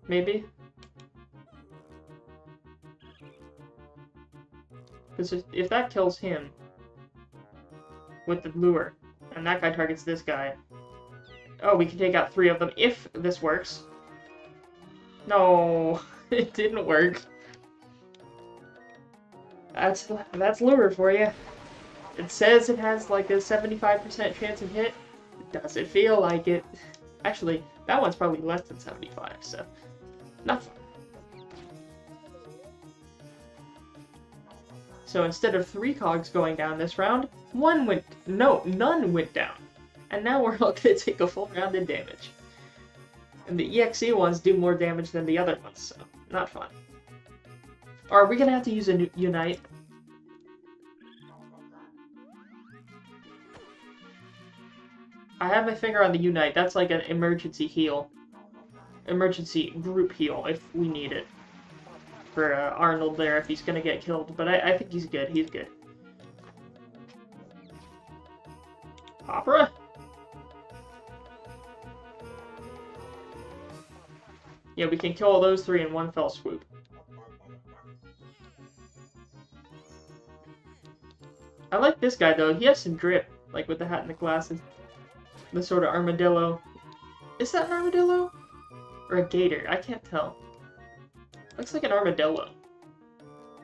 Maybe? Because if that kills him with the lure, and that guy targets this guy... Oh, we can take out 3 of them if this works. No, it didn't work. That's lure for you. It says it has like a 75% chance of hit. Does it feel like it? Actually, that one's probably less than 75, so... Not fun. So instead of 3 cogs going down this round, none went down. And now we're all gonna take a full round in damage. And the EXE ones do more damage than the other ones, so not fun. Or are we gonna have to use a Unite? I have my finger on the Unite. That's like an emergency heal. Emergency group heal if we need it. For Arnold there if he's gonna get killed. But I think he's good. He's good. Opera? Yeah, we can kill all those 3 in one fell swoop. I like this guy though. He has some drip. Like with the hat and the glasses. The sort of armadillo. Is that an armadillo? Or a gator? I can't tell. Looks like an armadillo.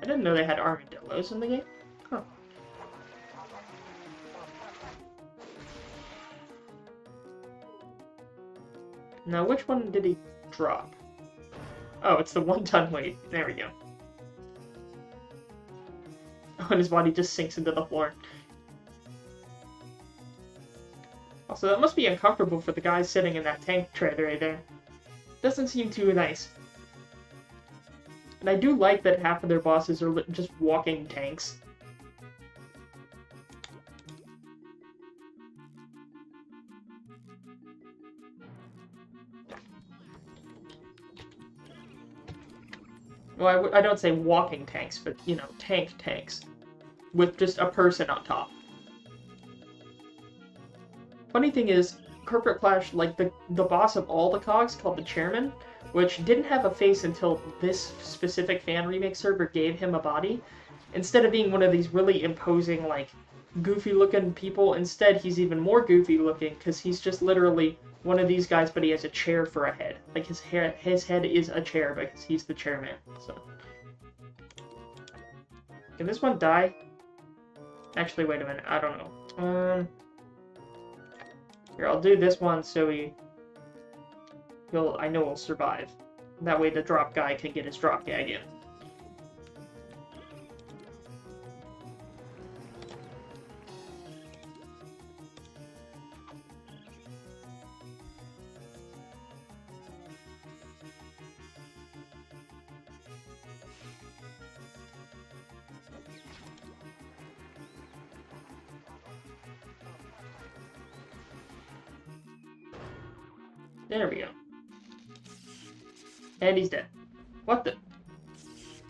I didn't know they had armadillos in the game. Huh. Now, which one did he drop? Oh, it's the 1-ton weight. There we go. Oh, and his body just sinks into the floor. Also, that must be uncomfortable for the guy sitting in that tank tread right there. Doesn't seem too nice. And I do like that half of their bosses are just walking tanks. Well, I don't say walking tanks, but, you know, tanks. With just a person on top. Funny thing is, Corporate Clash, like, the boss of all the cogs, called the Chairman, which didn't have a face until this specific fan remake server gave him a body. Instead of being one of these really imposing, like, goofy-looking people, instead he's even more goofy-looking, because he's just literally one of these guys, but he has a chair for a head. Like, his head is a chair, because he's the chairman, so... Can this one die? Actually, wait a minute, I don't know. Here, I'll do this one so we... I know will survive. That way the drop guy can get his drop gag in. There we go. And he's dead. What the?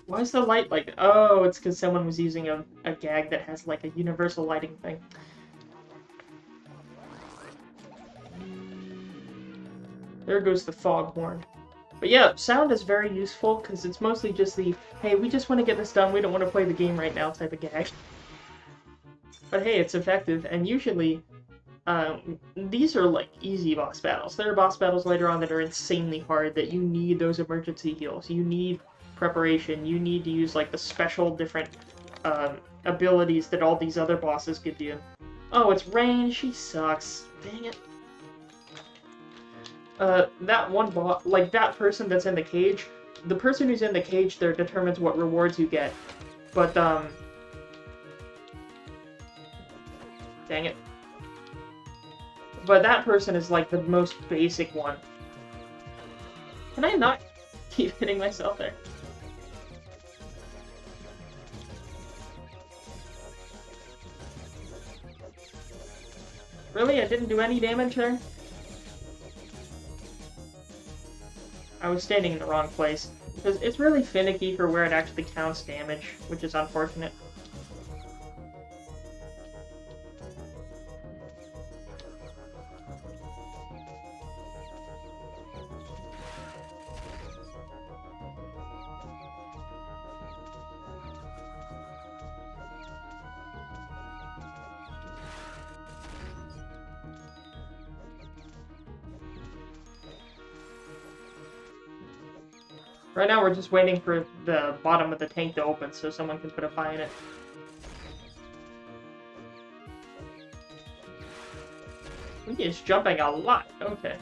Why is the light like that? Oh, it's because someone was using a gag that has like a universal lighting thing. There goes the foghorn. But yeah, sound is very useful because it's mostly just the, hey, we just want to get this done, we don't want to play the game right now type of gag. But hey, it's effective, and usually these are like easy boss battles. There are boss battles later on that are insanely hard that you need those emergency heals. You need preparation. You need to use like the special different abilities that all these other bosses give you. Oh, it's Rain. She sucks. Dang it. That one boss, like that person that's in the cage, the person who's in the cage there determines what rewards you get. But, dang it. But that person is like the most basic one. Can I not keep hitting myself there? Really? I didn't do any damage there? I was standing in the wrong place. Because it's really finicky for where it actually counts damage, which is unfortunate. Right now we're just waiting for the bottom of the tank to open so someone can put a pie in it. He is jumping a lot. Okay.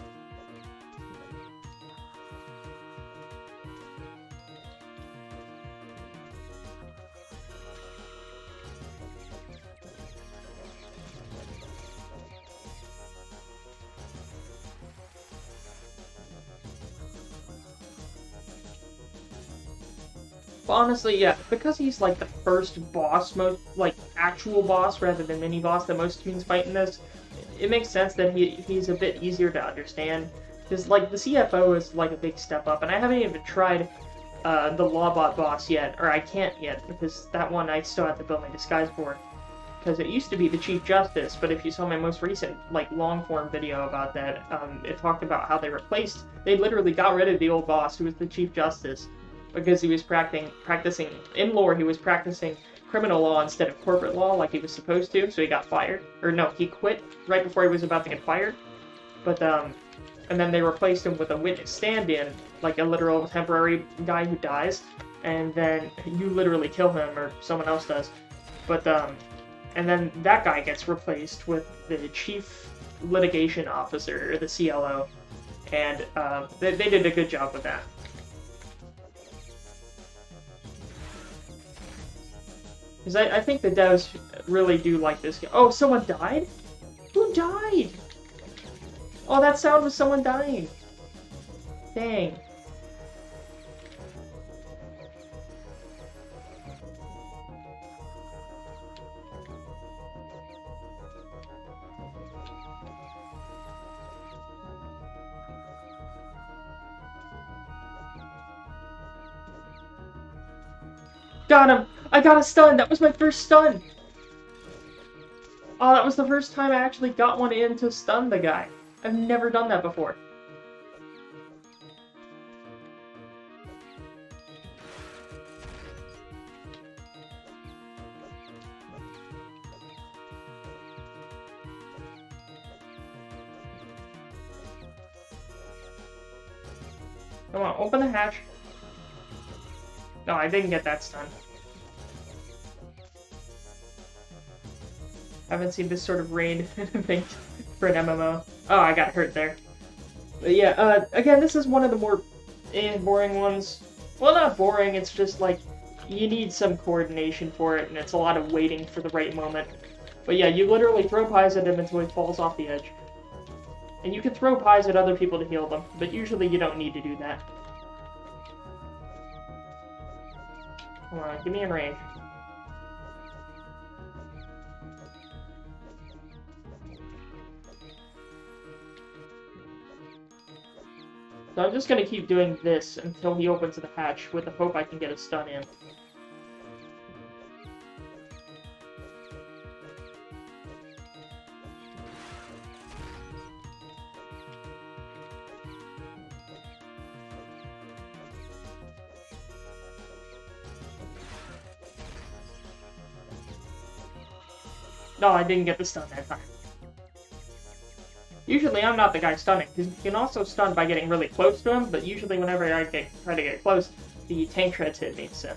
Honestly, yeah, because he's like the first boss, like actual boss rather than mini boss that most teams fight in this, it makes sense that he's a bit easier to understand. Because like the CFO is like a big step up, and I haven't even tried the Lawbot boss yet, or I can't yet because that one I still have to build my disguise for. Because it used to be the Chief Justice, but if you saw my most recent like long form video about that, it talked about how they literally got rid of the old boss who was the Chief Justice. Because he was practicing, in lore, he was practicing criminal law instead of corporate law like he was supposed to, so he got fired. Or no, he quit right before he was about to get fired. But, and then they replaced him with a witness stand-in, like a literal temporary guy who dies, and then you literally kill him, or someone else does. But, and then that guy gets replaced with the Chief Litigation Officer, or the CLO, and they did a good job with that. Because I think the devs really do like this game. Oh, someone died? Who died? Oh, that sound was someone dying. Dang. Got him! I got a stun! That was my first stun! Oh, that was the first time I actually got one in to stun the guy. I've never done that before. Come on, open the hatch. No, I didn't get that stun. I haven't seen this sort of rain thing for an MMO. Oh, I got hurt there. But yeah, again, this is one of the more boring ones. Well, not boring, it's just like, you need some coordination for it, and it's a lot of waiting for the right moment. But yeah, you literally throw pies at him until he falls off the edge. And you can throw pies at other people to heal them, but usually you don't need to do that. Come on, give me a range. So I'm just gonna keep doing this until he opens the hatch, with the hope I can get a stun in. No, I didn't get the stun that time. Usually I'm not the guy stunning, because you can also stun by getting really close to him, but usually whenever I try to get close, the tank treads hit me, so...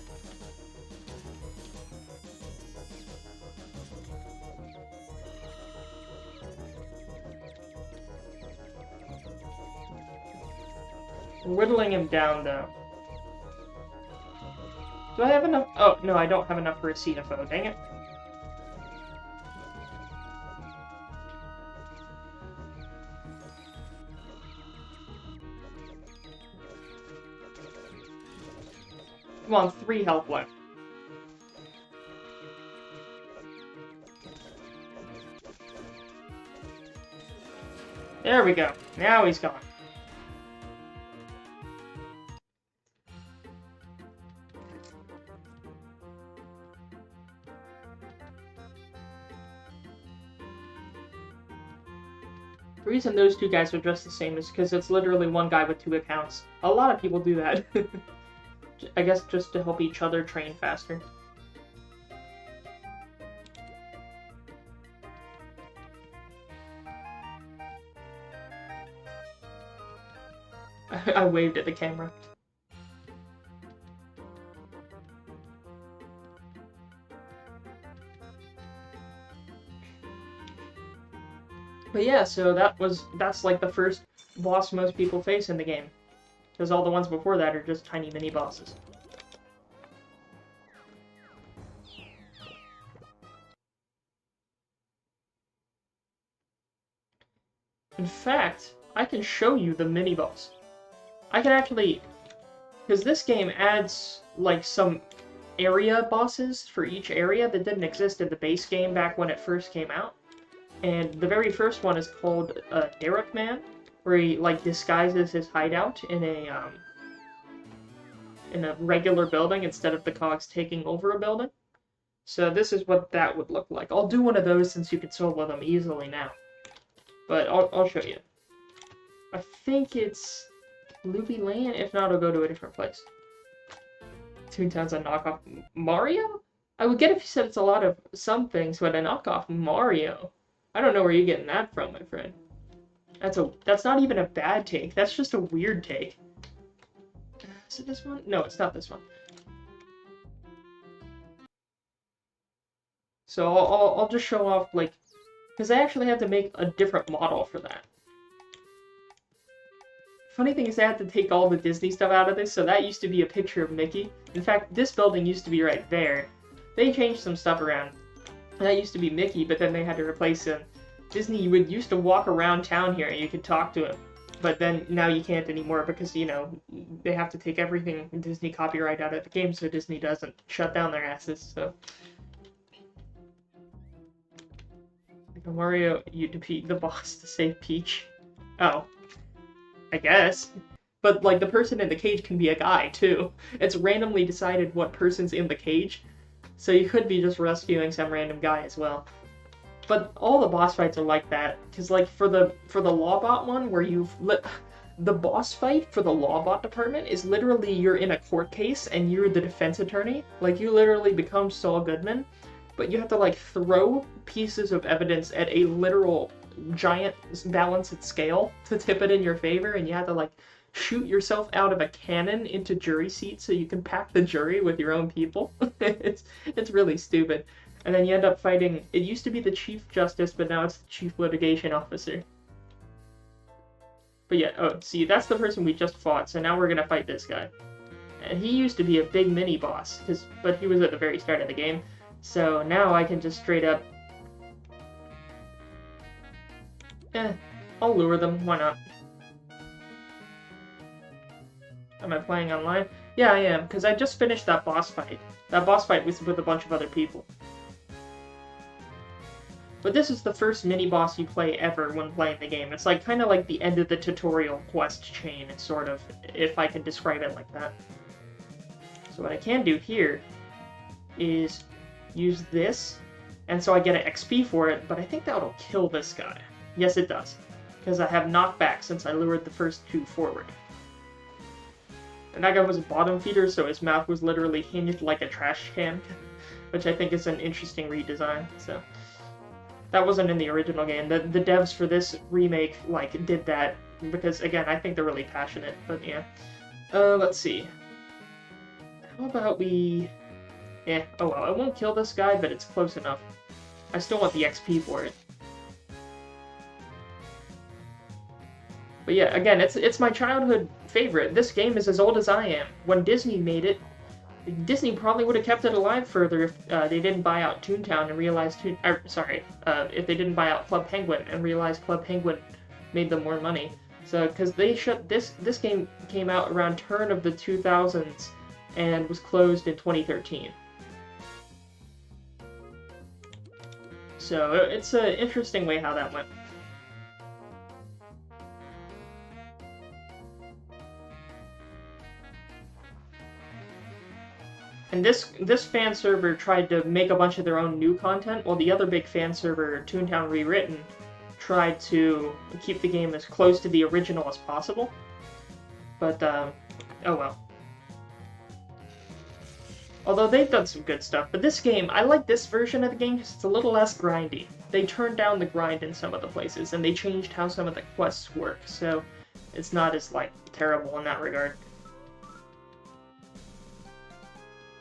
We're whittling him down, though. Do I have enough? Oh, no, I don't have enough for a Xenophobe, dang it. Come on, 3 health left. There we go. Now he's gone. The reason those 2 guys are dressed the same is because it's literally one guy with 2 accounts. A lot of people do that. I guess just to help each other train faster. I waved at the camera. But yeah, so that's like the first boss most people face in the game. Because all the ones before that are just tiny mini-bosses. In fact, I can show you the mini-boss. I can actually... Because this game adds, like, some area bosses for each area that didn't exist in the base game back when it first came out. And the very first one is called Derek Man, where he, like, disguises his hideout in a regular building instead of the cogs taking over a building. So this is what that would look like. I'll do one of those since you can solo them easily now. But I'll show you. I think it's Loopy Land. If not, I'll go to a different place. Toontown's a knockoff Mario? I would get if you said it's a lot of some things, but a knockoff Mario. I don't know where you're getting that from, my friend. That's not even a bad take. That's just a weird take. Is it this one? No, it's not this one. So I'll just show off, like, because I actually had to make a different model for that. Funny thing is I had to take all the Disney stuff out of this, so that used to be a picture of Mickey. In fact, this building used to be right there. They changed some stuff around. That used to be Mickey, but then they had to replace him. Disney used to walk around town here and you could talk to him. But then now you can't anymore because, you know, they have to take everything Disney copyright out of the game so Disney doesn't shut down their asses, so. Like Mario, you defeat the boss to save Peach. Oh. I guess. But, like, the person in the cage can be a guy, too. It's randomly decided what person's in the cage. So you could be just rescuing some random guy as well. But all the boss fights are like that, because like for the Lawbot one, where the boss fight for the Lawbot department is literally you're in a court case and you're the defense attorney. Like you literally become Saul Goodman, but you have to like throw pieces of evidence at a literal giant balanced scale to tip it in your favor, and you have to like shoot yourself out of a cannon into jury seats so you can pack the jury with your own people. It's really stupid. And then you end up fighting, it used to be the Chief Justice, but now it's the Chief Litigation Officer. But yeah, oh, see, that's the person we just fought, so now we're gonna fight this guy. And he used to be a big mini-boss, but he was at the very start of the game. So now I can just straight up... I'll lure them, why not? Am I playing online? Yeah, I am, because I just finished that boss fight. That boss fight was with a bunch of other people. But this is the first mini-boss you play ever when playing the game. It's like kind of like the end of the tutorial quest chain, sort of, if I can describe it like that. So what I can do here is use this, and so I get an XP for it, but I think that'll kill this guy. Yes, it does, because I have knockback since I lured the first two forward. And that guy was a bottom feeder, so his mouth was literally hinged like a trash can, which I think is an interesting redesign, so... That wasn't in the original game. The devs for this remake, like, did that, because, again, I think they're really passionate, but yeah. Let's see. How about we... oh well, I won't kill this guy, but it's close enough. I still want the XP for it. But yeah, again, it's my childhood favorite. This game is as old as I am. When Disney made it, Disney probably would have kept it alive further if they didn't buy out Toontown and realized if they didn't buy out Club Penguin and realized Club Penguin made them more money. So, because they shut this game came out around turn of the 2000s and was closed in 2013. So it's an interesting way how that went. And this fan server tried to make a bunch of their own new content, while the other big fan server, Toontown Rewritten, tried to keep the game as close to the original as possible. But, oh well. Although they've done some good stuff, but this game, I like this version of the game because it's a little less grindy. They turned down the grind in some of the places, and they changed how some of the quests work, so it's not as, like, terrible in that regard.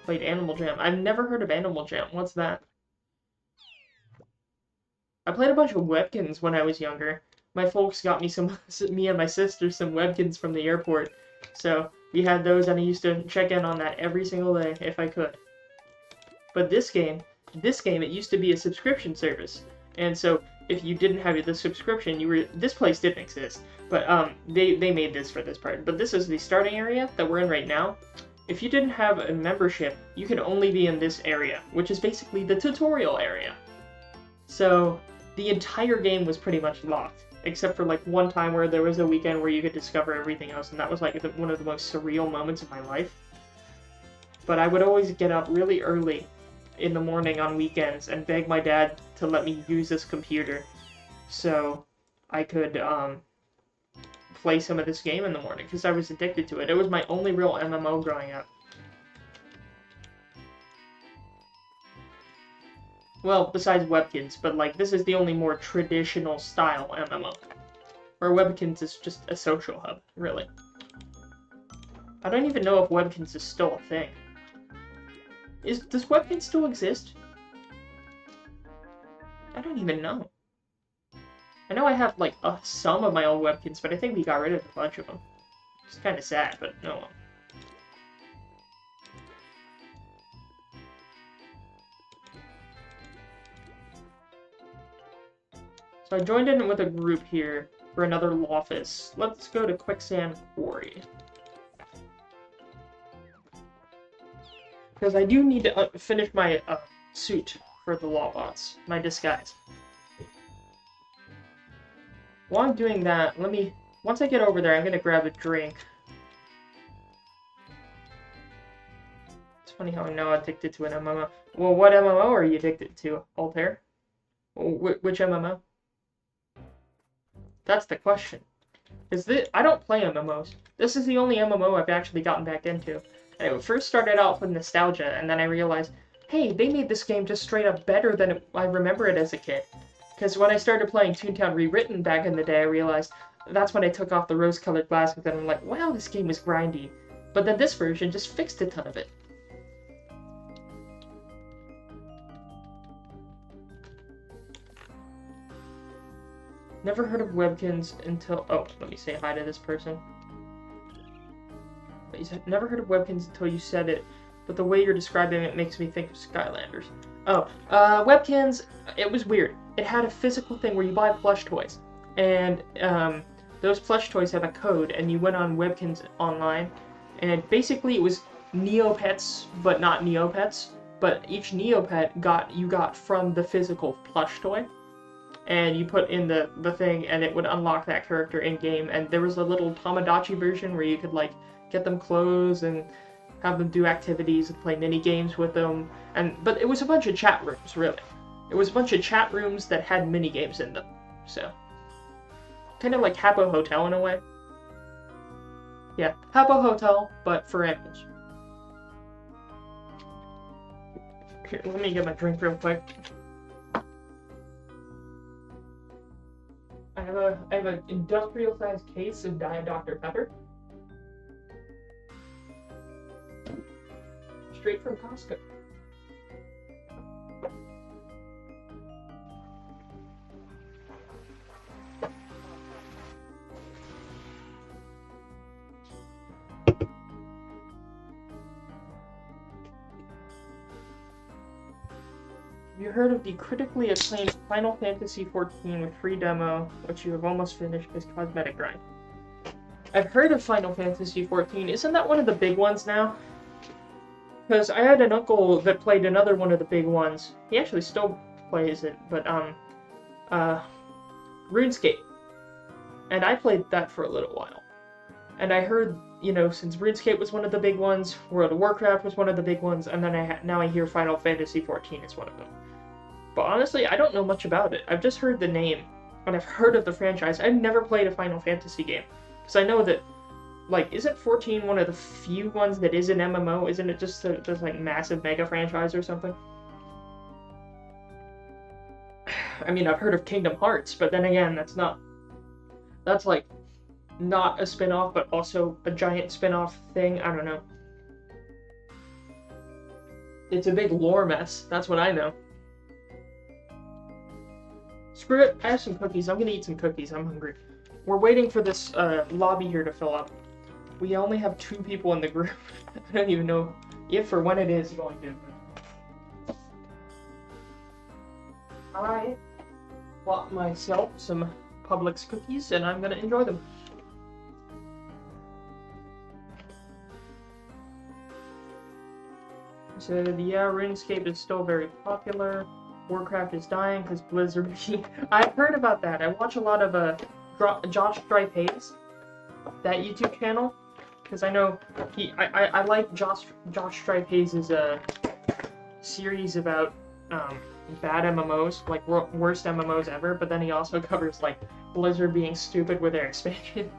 Played Animal Jam. I've never heard of Animal Jam. What's that? I played a bunch of Webkins when I was younger. My folks got me me and my sister some Webkins from the airport. So we had those, and I used to check in on that every single day if I could. But this game, it used to be a subscription service. And so if you didn't have the subscription, this place didn't exist. But they made this for this part. But this is the starting area that we're in right now. If you didn't have a membership, you could only be in this area, which is basically the tutorial area. So the entire game was pretty much locked, except for like one time where there was a weekend where you could discover everything else, and that was like one of the most surreal moments of my life. But I would always get up really early in the morning on weekends and beg my dad to let me use this computer so I could play some of this game in the morning, because I was addicted to it. It was my only real MMO growing up. Well, besides Webkins, but like, this is the only more traditional style MMO. Where Webkins is just a social hub, really. I don't even know if Webkins is still a thing. Does Webkins still exist? I don't even know. I know I have, like, some of my old Webkins, but I think we got rid of a bunch of them. It's kind of sad, but no one. So I joined in with a group here for another Lofus. Let's go to Quicksand Quarry. Because I do need to finish my suit for the Lawbots, my disguise. While I'm doing that, once I get over there, I'm gonna grab a drink. It's funny how I know I'm addicted to an MMO. Well, what MMO are you addicted to, Altair? Which MMO? That's the question. I don't play MMOs. This is the only MMO I've actually gotten back into. And it first started out with nostalgia, and then I realized, hey, they made this game just straight up better than I remember it as a kid. Because when I started playing Toontown Rewritten back in the day, I realized that's when I took off the rose-colored glasses, and I'm like, wow, this game is grindy. But then this version just fixed a ton of it. Never heard of Webkins until... Oh, let me say hi to this person. You said, never heard of Webkins until you said it, but the way you're describing it makes me think of Skylanders. Oh, Webkins, it was weird. It had a physical thing where you buy plush toys, and those plush toys have a code, and you went on Webkins online, and basically it was Neopets, but not Neopets, but each Neopet you got from the physical plush toy, and you put in the thing, and it would unlock that character in-game, and there was a little Tamagotchi version where you could, like, get them clothes and have them do activities and play mini games with them. But it was a bunch of chat rooms, really. It was a bunch of chat rooms that had mini games in them. So, kind of like Habbo Hotel in a way. Yeah, Habbo Hotel, but for animals. Here, let me get my drink real quick. I have an industrial-sized case of Diet Dr. Pepper. Straight from Costco. Have you heard of the critically acclaimed Final Fantasy XIV with free demo, which you have almost finished as cosmetic grind? I've heard of Final Fantasy XIV. Isn't that one of the big ones now? Because I had an uncle that played another one of the big ones. He actually still plays it, but, RuneScape. And I played that for a little while. And I heard, you know, since RuneScape was one of the big ones, World of Warcraft was one of the big ones, and then now I hear Final Fantasy XIV is one of them. But honestly, I don't know much about it. I've just heard the name, and I've heard of the franchise. I've never played a Final Fantasy game. Because I know that, like, isn't 14 one of the few ones that is an MMO? Isn't it just this like, massive mega franchise or something? I mean, I've heard of Kingdom Hearts, but then again, that's like, not a spin-off, but also a giant spin-off thing. I don't know. It's a big lore mess. That's what I know. Screw it. I have some cookies. I'm gonna eat some cookies. I'm hungry. We're waiting for this lobby here to fill up. We only have 2 people in the group. I don't even know if or when it is going to. I bought myself some Publix cookies, and I'm gonna enjoy them. So, yeah, RuneScape is still very popular. Warcraft is dying because Blizzard... I've heard about that. I watch a lot of Josh Stripe-Hayes, that YouTube channel, because I know I like Josh Stripe-Hayes' series about bad MMOs, like worst MMOs ever, but then he also covers like Blizzard being stupid with their expansion.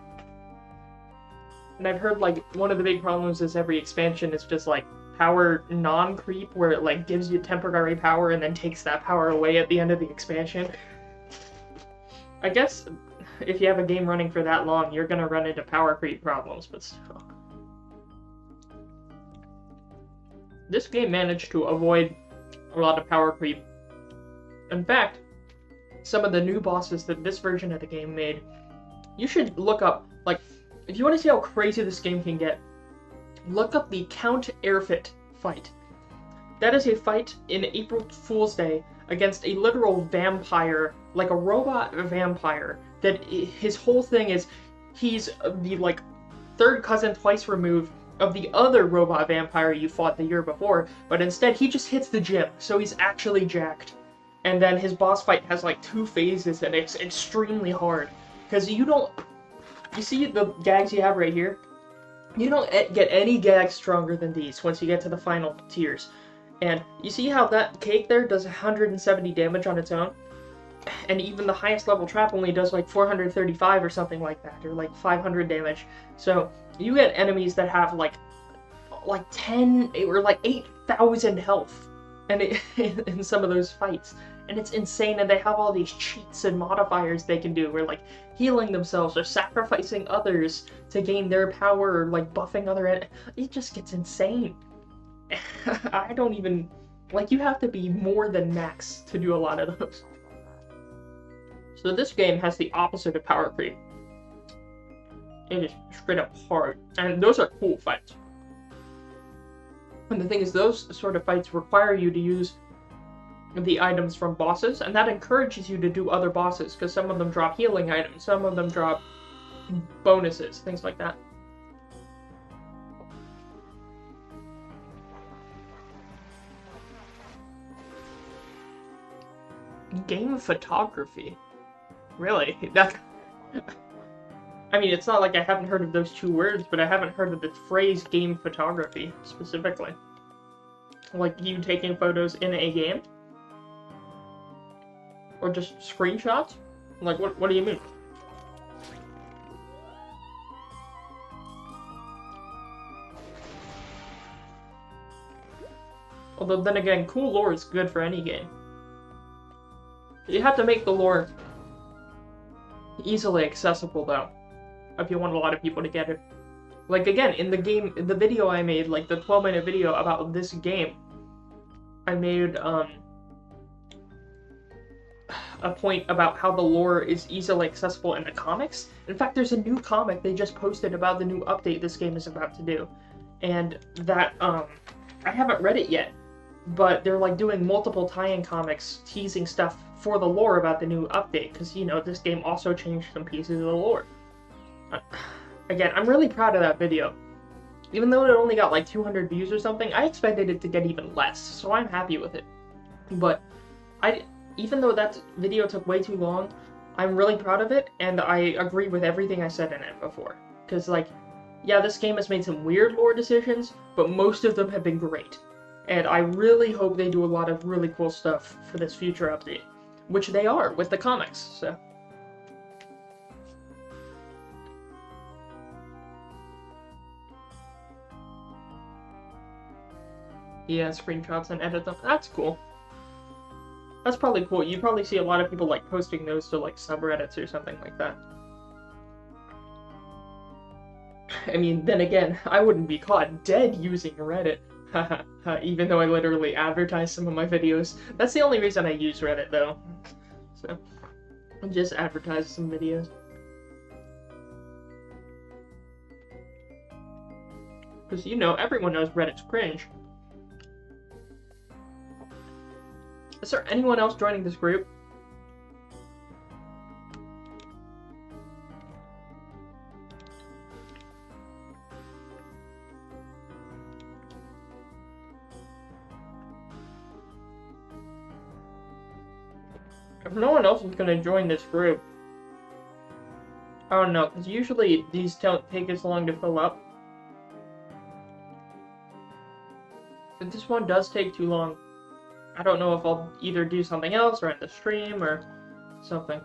And I've heard like one of the big problems is every expansion is just like power non-creep, where it like gives you temporary power and then takes that power away at the end of the expansion. I guess if you have a game running for that long, you're gonna run into power creep problems, but still. This game managed to avoid a lot of power creep. In fact, some of the new bosses that this version of the game made, you should look up, like, if you want to see how crazy this game can get, look up the Count Airfit fight. That is a fight in April Fool's Day against a literal vampire, like a robot vampire, that his whole thing is he's the, like, third cousin twice removed of the other robot vampire you fought the year before, but instead he just hits the gym, so he's actually jacked. And then his boss fight has like 2 phases, and it's extremely hard. Because you see the gags you have right here? You don't get any gags stronger than these once you get to the final tiers. And you see how that cake there does 170 damage on its own? And even the highest level trap only does like 435 or something like that, or like 500 damage. So you get enemies that have like 10 or like 8,000 health in some of those fights. And it's insane, and they have all these cheats and modifiers they can do, where like healing themselves or sacrificing others to gain their power, or like buffing other it just gets insane. I don't even, like, you have to be more than max to do a lot of those. So this game has the opposite of power creep. It is straight up hard. And those are cool fights. And the thing is, those sort of fights require you to use the items from bosses, and that encourages you to do other bosses, because some of them drop healing items, some of them drop bonuses, things like that. Game photography? Really? That... I mean, it's not like I haven't heard of those two words, but I haven't heard of the phrase game photography, specifically. Like, you taking photos in a game? Or just screenshots? Like, what do you mean? Although, then again, cool lore is good for any game. You have to make the lore easily accessible, though, if you want a lot of people to get it. Like, again, in the video I made, like, the 12-minute video about this game, I made, a point about how the lore is easily accessible in the comics. In fact, there's a new comic they just posted about the new update this game is about to do. And that, I haven't read it yet, but they're, like, doing multiple tie-in comics teasing stuff for the lore about the new update, because, you know, this game also changed some pieces of the lore. Again, I'm really proud of that video. Even though it only got like 200 views or something, I expected it to get even less, so I'm happy with it. But even though that video took way too long, I'm really proud of it, and I agree with everything I said in it before. Because, like, yeah, this game has made some weird lore decisions, but most of them have been great. And I really hope they do a lot of really cool stuff for this future update. Which they are, with the comics, so... Yeah, screenshots and edit them. That's cool. That's probably cool. You probably see a lot of people, like, posting those to, like, subreddits or something like that. I mean, then again, I wouldn't be caught dead using Reddit. Even though I literally advertise some of my videos. That's the only reason I use Reddit, though. So, I just advertise some videos. Because, you know, everyone knows Reddit's cringe. Is there anyone else joining this group? If no one else is going to join this group, I don't know, because usually these don't take as long to fill up. But this one does take too long. I don't know if I'll either do something else or end the stream or something.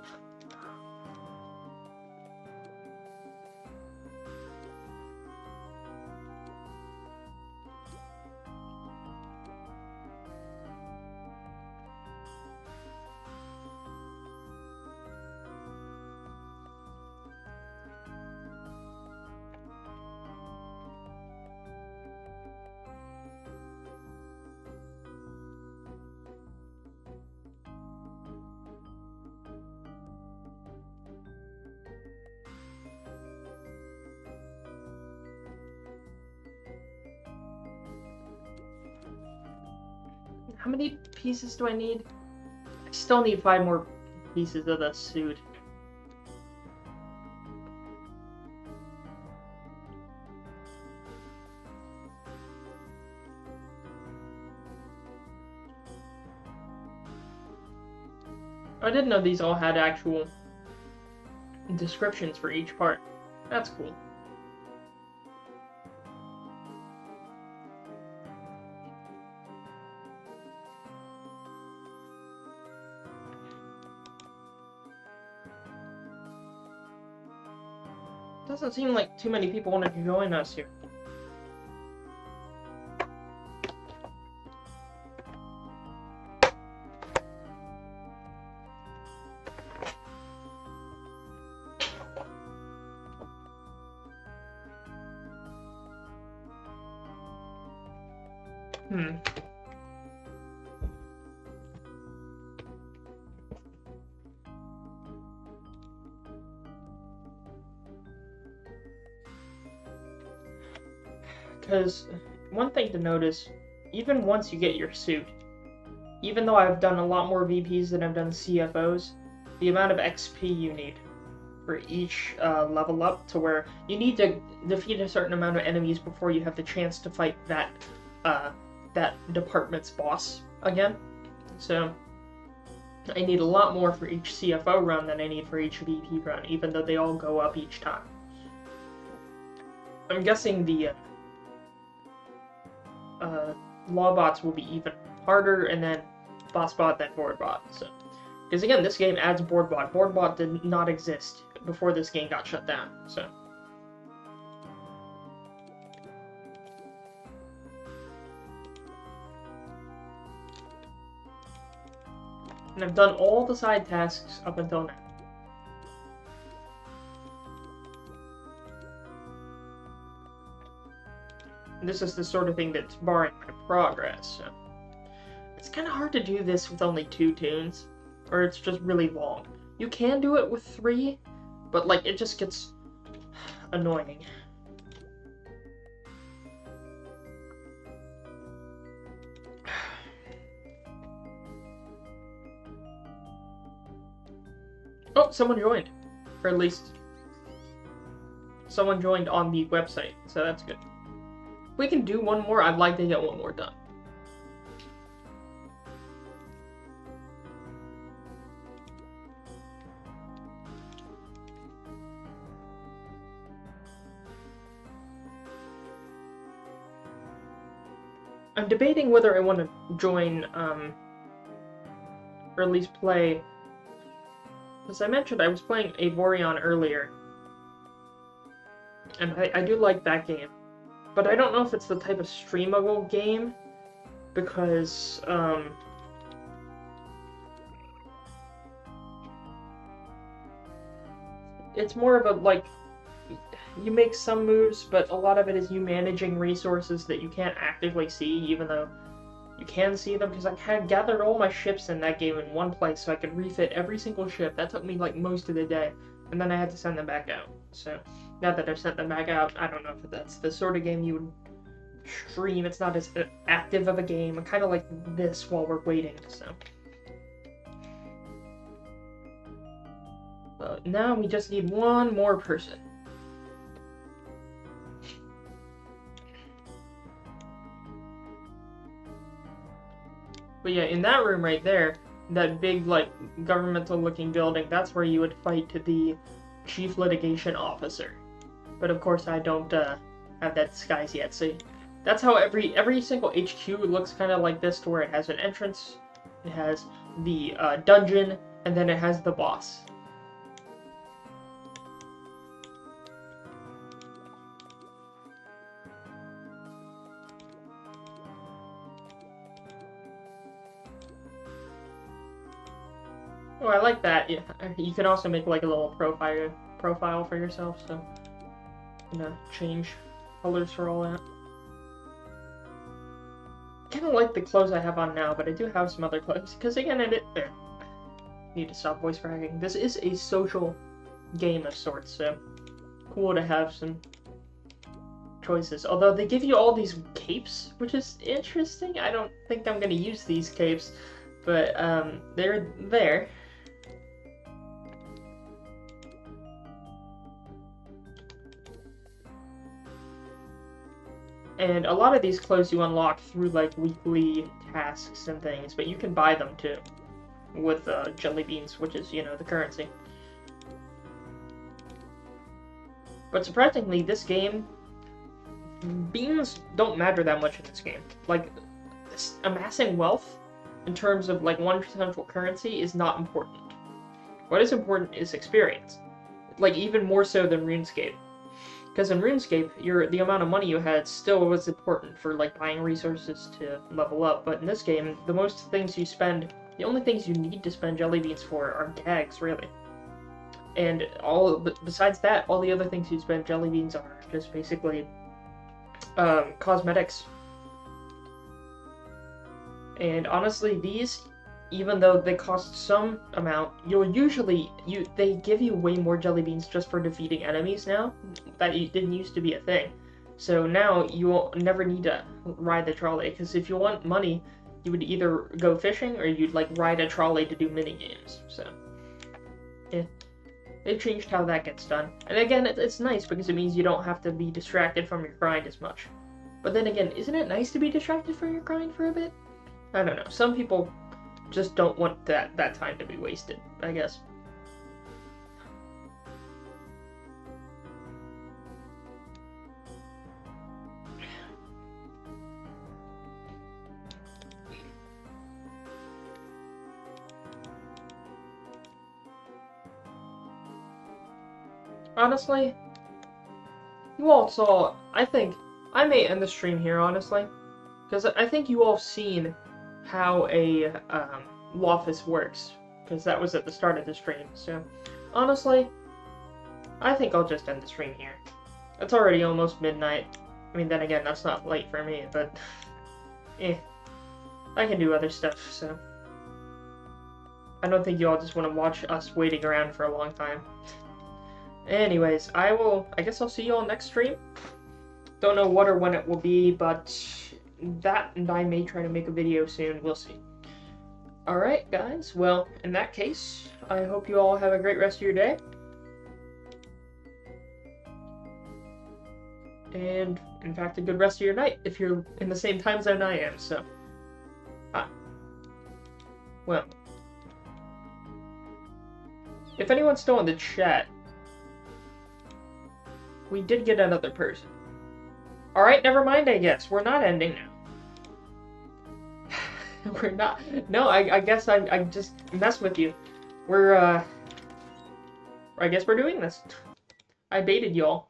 How many pieces do I need? I still need 5 more pieces of the suit. I didn't know these all had actual descriptions for each part. That's cool. Doesn't seem like too many people wanted to join us here. because one thing to notice, even once you get your suit, even though I've done a lot more VPs than I've done CFOs, the amount of XP you need for each level up to where you need to defeat a certain amount of enemies before you have the chance to fight that department's boss again. So I need a lot more for each CFO run than I need for each VP run, even though they all go up each time. I'm guessing the law bots will be even harder, and then boss bot, then board bot. So, because again, this game adds board bot. Board bot did not exist before this game got shut down. So, and I've done all the side tasks up until now. And this is the sort of thing that's barring my progress. So. It's kind of hard to do this with only 2 tunes, or it's just really long. You can do it with 3, but like it just gets annoying. Oh, someone joined, or at least someone joined on the website, so that's good. If we can do one more, I'd like to get one more done. I'm debating whether I want to join, or at least play. As I mentioned, I was playing Avorion earlier, and I do like that game, but I don't know if it's the type of streamable game, because, it's more of a, like, you make some moves, but a lot of it is you managing resources that you can't actively see, even though you can see them, because I kind of gathered all my ships in that game in one place so I could refit every single ship. That took me, like, most of the day, and then I had to send them back out. So, now that I've sent them back out, I don't know if that's the sort of game you would stream. It's not as active of a game, kind of like this while we're waiting, so. But now we just need one more person. But yeah, in that room right there, that big, like, governmental-looking building, that's where you would fight the chief litigation officer. But of course, I don't have that disguise yet. So that's how every single HQ looks kind of like this, to where it has an entrance, it has the dungeon, and then it has the boss. Oh, I like that. Yeah, you can also make like a little profile for yourself, so change colors for all that. Kind of like the clothes I have on now, but I do have some other clothes because again, I need to stop voice cracking. This is a social game of sorts, so cool to have some choices. Although they give you all these capes, which is interesting. I don't think I'm gonna use these capes, but they're there. And a lot of these clothes you unlock through, like, weekly tasks and things, but you can buy them, too, with jelly beans, which is, the currency. But surprisingly, this game, beans don't matter that much in this game. Like, amassing wealth, in terms of, like, one central currency, is not important. What is important is experience. Like, even more so than RuneScape. Because in RuneScape, the amount of money you had still was important for, like, buying resources to level up, but in this game, the only things you need to spend jelly beans for are gags, really. And besides that, all the other things you spend jelly beans on are just basically, cosmetics. And honestly, these, even though they cost some amount, they give you way more jelly beans just for defeating enemies now. That didn't used to be a thing. So now you will never need to ride the trolley, because if you want money, you would either go fishing or you'd like ride a trolley to do mini games. So yeah, they've changed how that gets done. And again, it's nice because it means you don't have to be distracted from your grind as much. But then again, isn't it nice to be distracted from your grind for a bit? I don't know. Some people just don't want that time to be wasted, I guess. Honestly, you all saw, I think, I may end the stream here, honestly, because I think you all have seen how a Lofus works, because that was at the start of the stream, so honestly, I think I'll just end the stream here. It's already almost midnight. I mean, then again, that's not late for me, but I can do other stuff, so I don't think you all just want to watch us waiting around for a long time. Anyways, I guess I'll see you all next stream. Don't know what or when it will be, but that, and I may try to make a video soon, we'll see. Alright, guys, well, in that case, I hope you all have a great rest of your day. And, in fact, a good rest of your night, if you're in the same time zone I am, so. Well. If anyone's still in the chat, we did get another person. Alright, never mind, I guess. We're not ending now. We're not. No, I guess I just messed with you. I guess we're doing this. I baited y'all.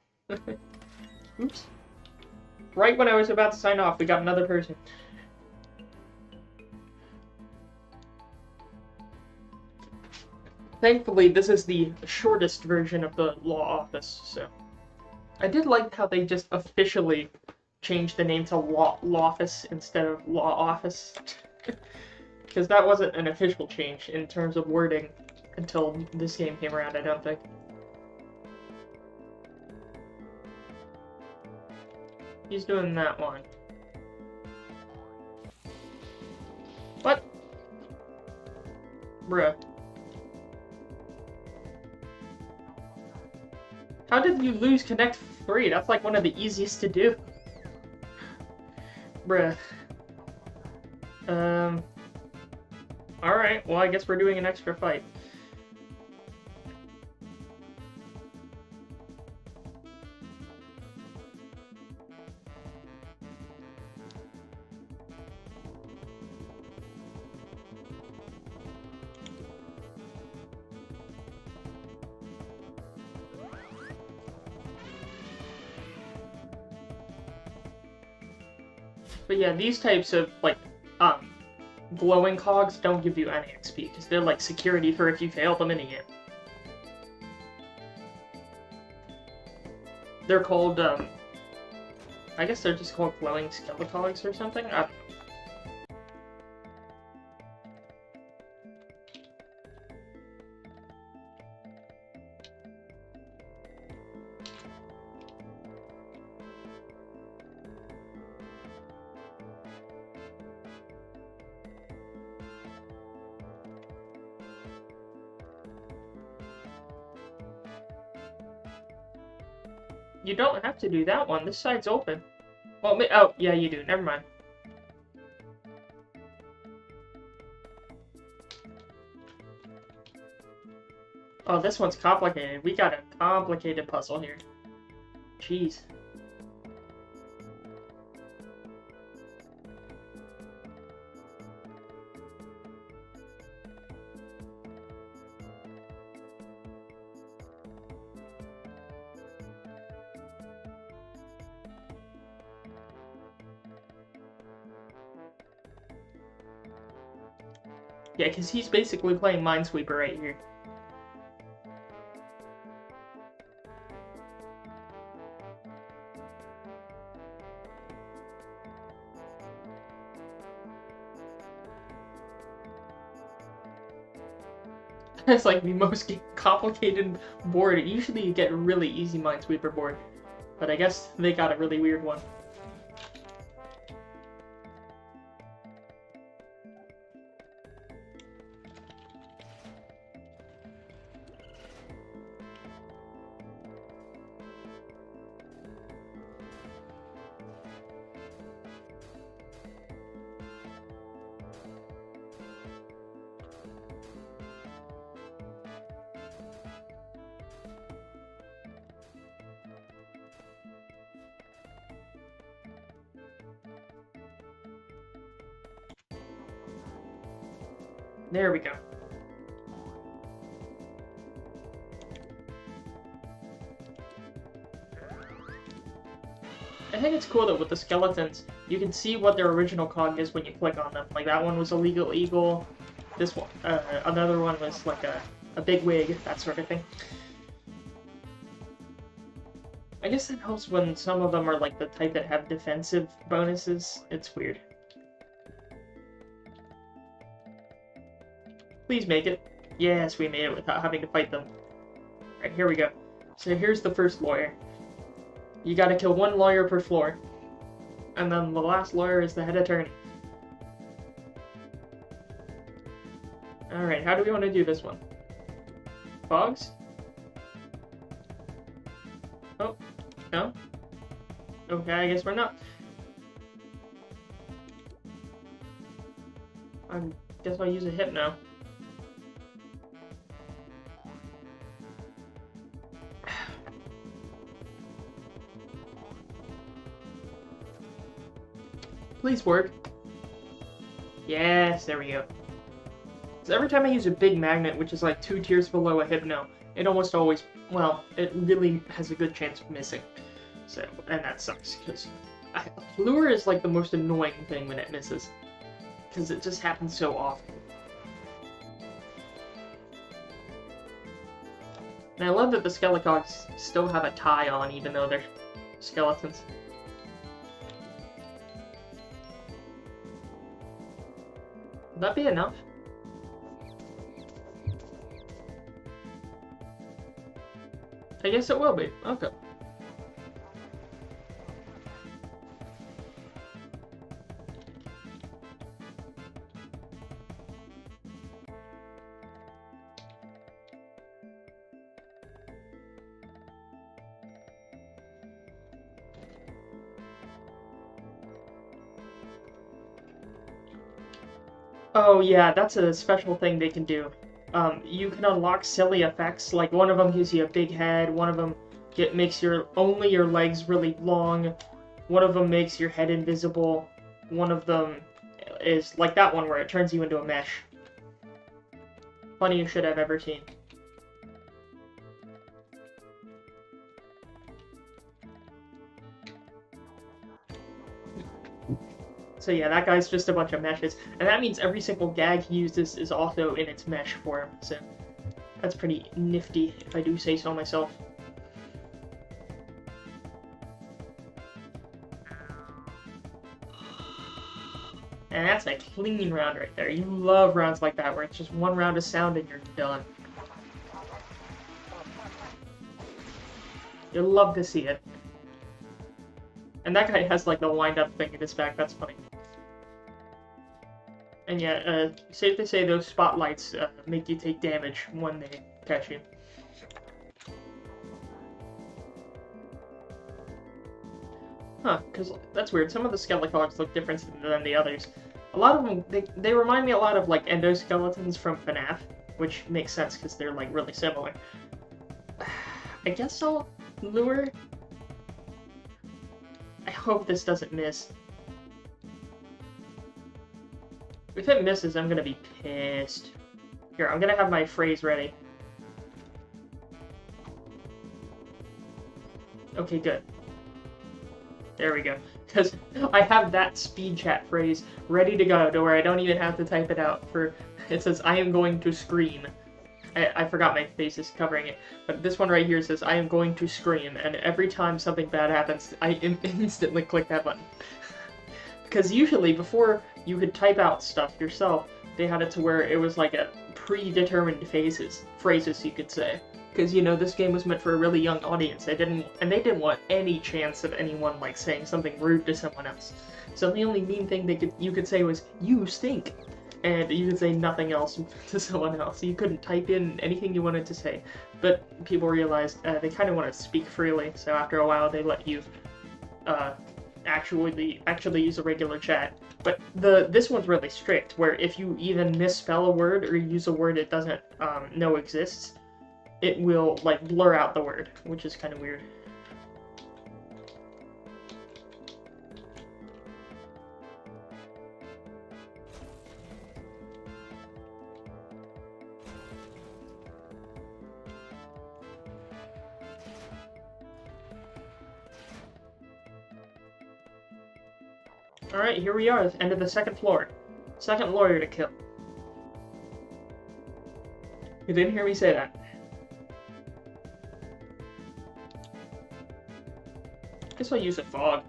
Oops. Right when I was about to sign off, we got another person. Thankfully, this is the shortest version of the law office, so. I did like how they just officially changed the name to Law Office instead of Law Office. Because that wasn't an official change in terms of wording until this game came around, I don't think. He's doing that one. What? Bruh. How did you lose Connect 3? That's like one of the easiest to do. Bruh. Alright, well I guess we're doing an extra fight. But yeah, these types of, like, glowing cogs don't give you any XP, because they're, like, security for if you fail the minigame. They're called, I guess they're just called glowing skeletogs or something? I don't know. You don't have to do that one. This side's open. Well, oh, yeah, you do. Never mind. Oh, this one's complicated. We got a complicated puzzle here. Jeez. Yeah, because he's basically playing Minesweeper right here. It's like the most complicated board. Usually you get a really easy Minesweeper board. But I guess they got a really weird one. There we go. I think it's cool that with the skeletons, you can see what their original cog is when you click on them. Like that one was a legal eagle. This one, another one was like a big wig, that sort of thing. I guess it helps when some of them are like the type that have defensive bonuses. It's weird. Please make it. Yes, we made it without having to fight them. Alright, here we go. So here's the first lawyer. You gotta kill one lawyer per floor. And then the last lawyer is the head attorney. Alright, how do we want to do this one? Fogs? Oh, no? Okay, I guess we're not. I guess I'll use a hypno. Please work. Yes, there we go. So every time I use a big magnet, which is like 2 tiers below a hypno, it almost always, well, it really has a good chance of missing. So, and that sucks, because lure is like the most annoying thing when it misses. Because it just happens so often. And I love that the Skelecogs still have a tie on, even though they're skeletons. Will that be enough? I guess it will be. Okay. Oh yeah, that's a special thing they can do. You can unlock silly effects, like one of them gives you a big head, one of them makes only your legs really long, one of them makes your head invisible, one of them is like that one where it turns you into a mesh. Funniest shit I've ever seen. So yeah, that guy's just a bunch of meshes, and that means every single gag he uses is also in its mesh form, so that's pretty nifty, if I do say so myself. And that's a clean round right there. You love rounds like that, where it's just one round of sound and you're done. You'll love to see it. And that guy has like the wind-up thing in his back, that's funny. And yeah, safe to say those spotlights make you take damage when they catch you. Huh, because that's weird. Some of the Skelecogs look different than the others. A lot of them, they remind me a lot of like endoskeletons from FNAF, which makes sense because they're like really similar. I guess I'll lure. I hope this doesn't miss. If it misses, I'm gonna be pissed. Here, I'm gonna have my phrase ready. Okay, good. There we go. Because I have that speed chat phrase ready to go to where I don't even have to type it out. It says, I am going to scream. I forgot my face is covering it. But this one right here says, I am going to scream. And every time something bad happens, I instantly click that button. Because usually, before you could type out stuff yourself, they had it to where it was like a predetermined phrases you could say. because, you know, this game was meant for a really young audience. They didn't want any chance of anyone, like, saying something rude to someone else. So the only mean thing you could say was, "You stink!" And you could say nothing else to someone else. You couldn't type in anything you wanted to say. But people realized they kind of want to speak freely, so after a while they let you actually use a regular chat. But this one's really strict, where if you even misspell a word or use a word it doesn't know exists, it will, like, blur out the word, which is kind of weird. Alright, here we are, end of the second floor. Second lawyer to kill. You didn't hear me say that. Guess I'll use a fog.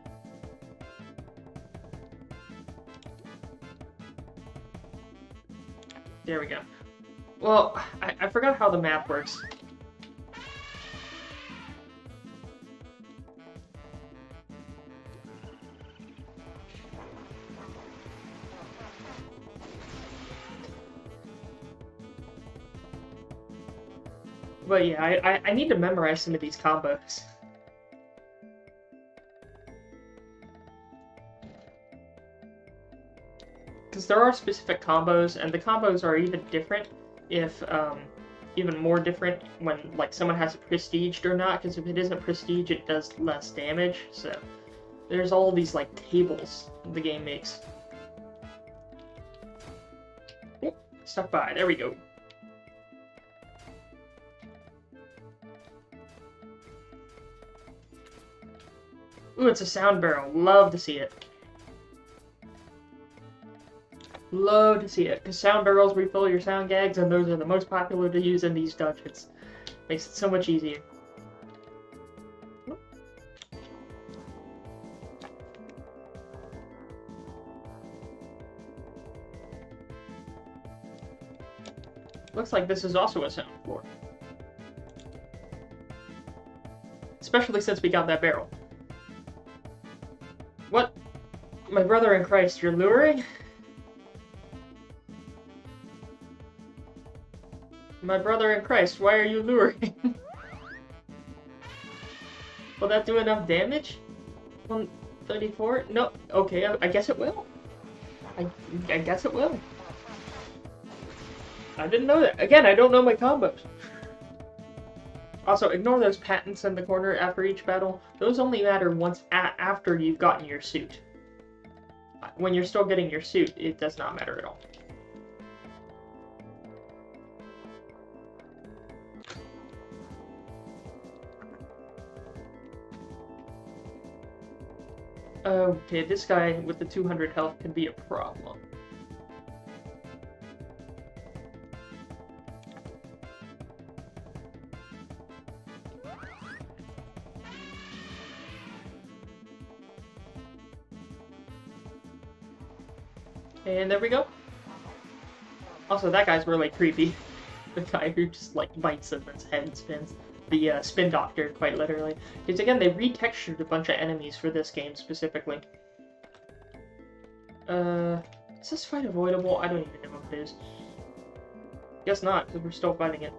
There we go. Well, I forgot how the map works. But yeah, I need to memorize some of these combos. Because there are specific combos, and the combos are even different if, even more different when, like, someone has it prestiged or not, because if it isn't prestige, it does less damage, so there's all these, like, tables the game makes. Oh, stuck by, there we go. Ooh, it's a sound barrel. Love to see it. Love to see it, because sound barrels refill your sound gags, and those are the most popular to use in these dungeons. Makes it so much easier. Looks like this is also a sound floor. Especially since we got that barrel. What? My brother in Christ, you're luring? My brother in Christ, why are you luring? Will that do enough damage? 134? No. Okay, I guess it will. I guess it will. I didn't know that. Again, I don't know my combos. Also, ignore those patents in the corner after each battle. Those only matter once after you've gotten your suit. When you're still getting your suit, it does not matter at all. Okay, this guy with the 200 health can be a problem. And there we go. Also, that guy's really creepy. The guy who just, like, bites and his head spins. The spin doctor, quite literally. Because again, they retextured a bunch of enemies for this game specifically. Is this fight avoidable? I don't even know if it is. Guess not, because we're still fighting it.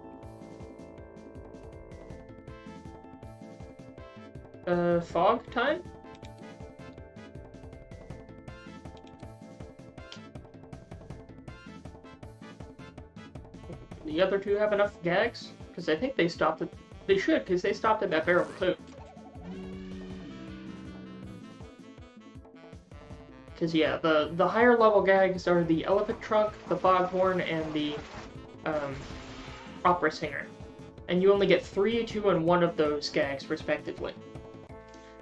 Fog time? The other two have enough gags? Because I think they stopped it. They should, because they stopped at that barrel too. Because yeah, the higher level gags are the elephant trunk, the foghorn, and the opera singer. And you only get 3, 2, and 1 of those gags respectively.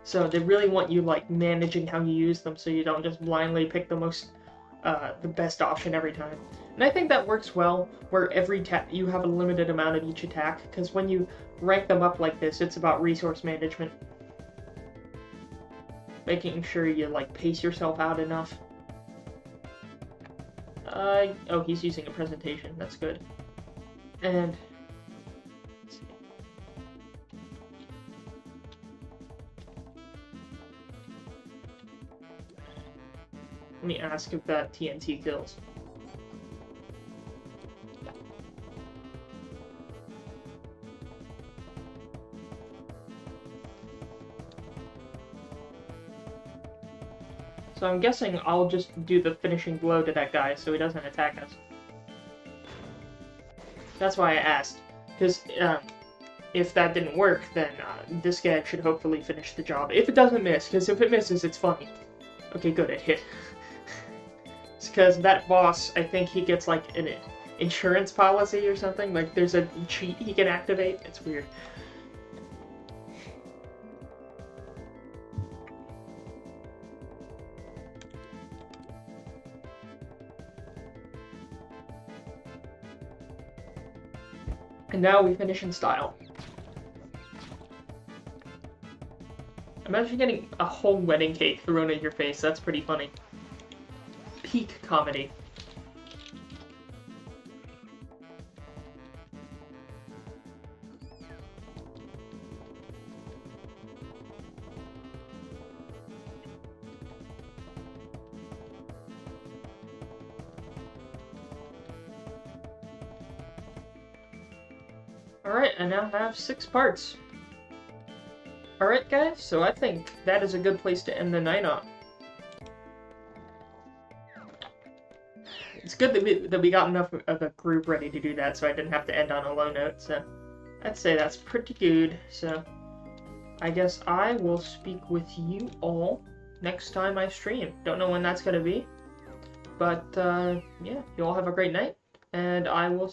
So they really want you, like, managing how you use them so you don't just blindly pick the best option every time. And I think that works well, where every you have a limited amount of each attack, because when you rank them up like this, it's about resource management. Making sure you, like, pace yourself out enough. Oh, he's using a presentation, that's good. And, let's see. Let me ask if that TNT kills. So I'm guessing I'll just do the finishing blow to that guy so he doesn't attack us. That's why I asked. Because if that didn't work, then this guy should hopefully finish the job. If it doesn't miss, because if it misses, it's funny. Okay, good, it hit. It's because that boss, I think he gets like an insurance policy or something. Like there's a cheat he can activate. It's weird. And now we finish in style. Imagine getting a whole wedding cake thrown in your face. That's pretty funny. Peak comedy. Alright, I now have 6 parts. Alright guys, so I think that is a good place to end the night on. It's good that we got enough of a group ready to do that, so I didn't have to end on a low note, so I'd say that's pretty good. So I guess I will speak with you all next time I stream. Don't know when that's going to be, but yeah, you all have a great night, and I will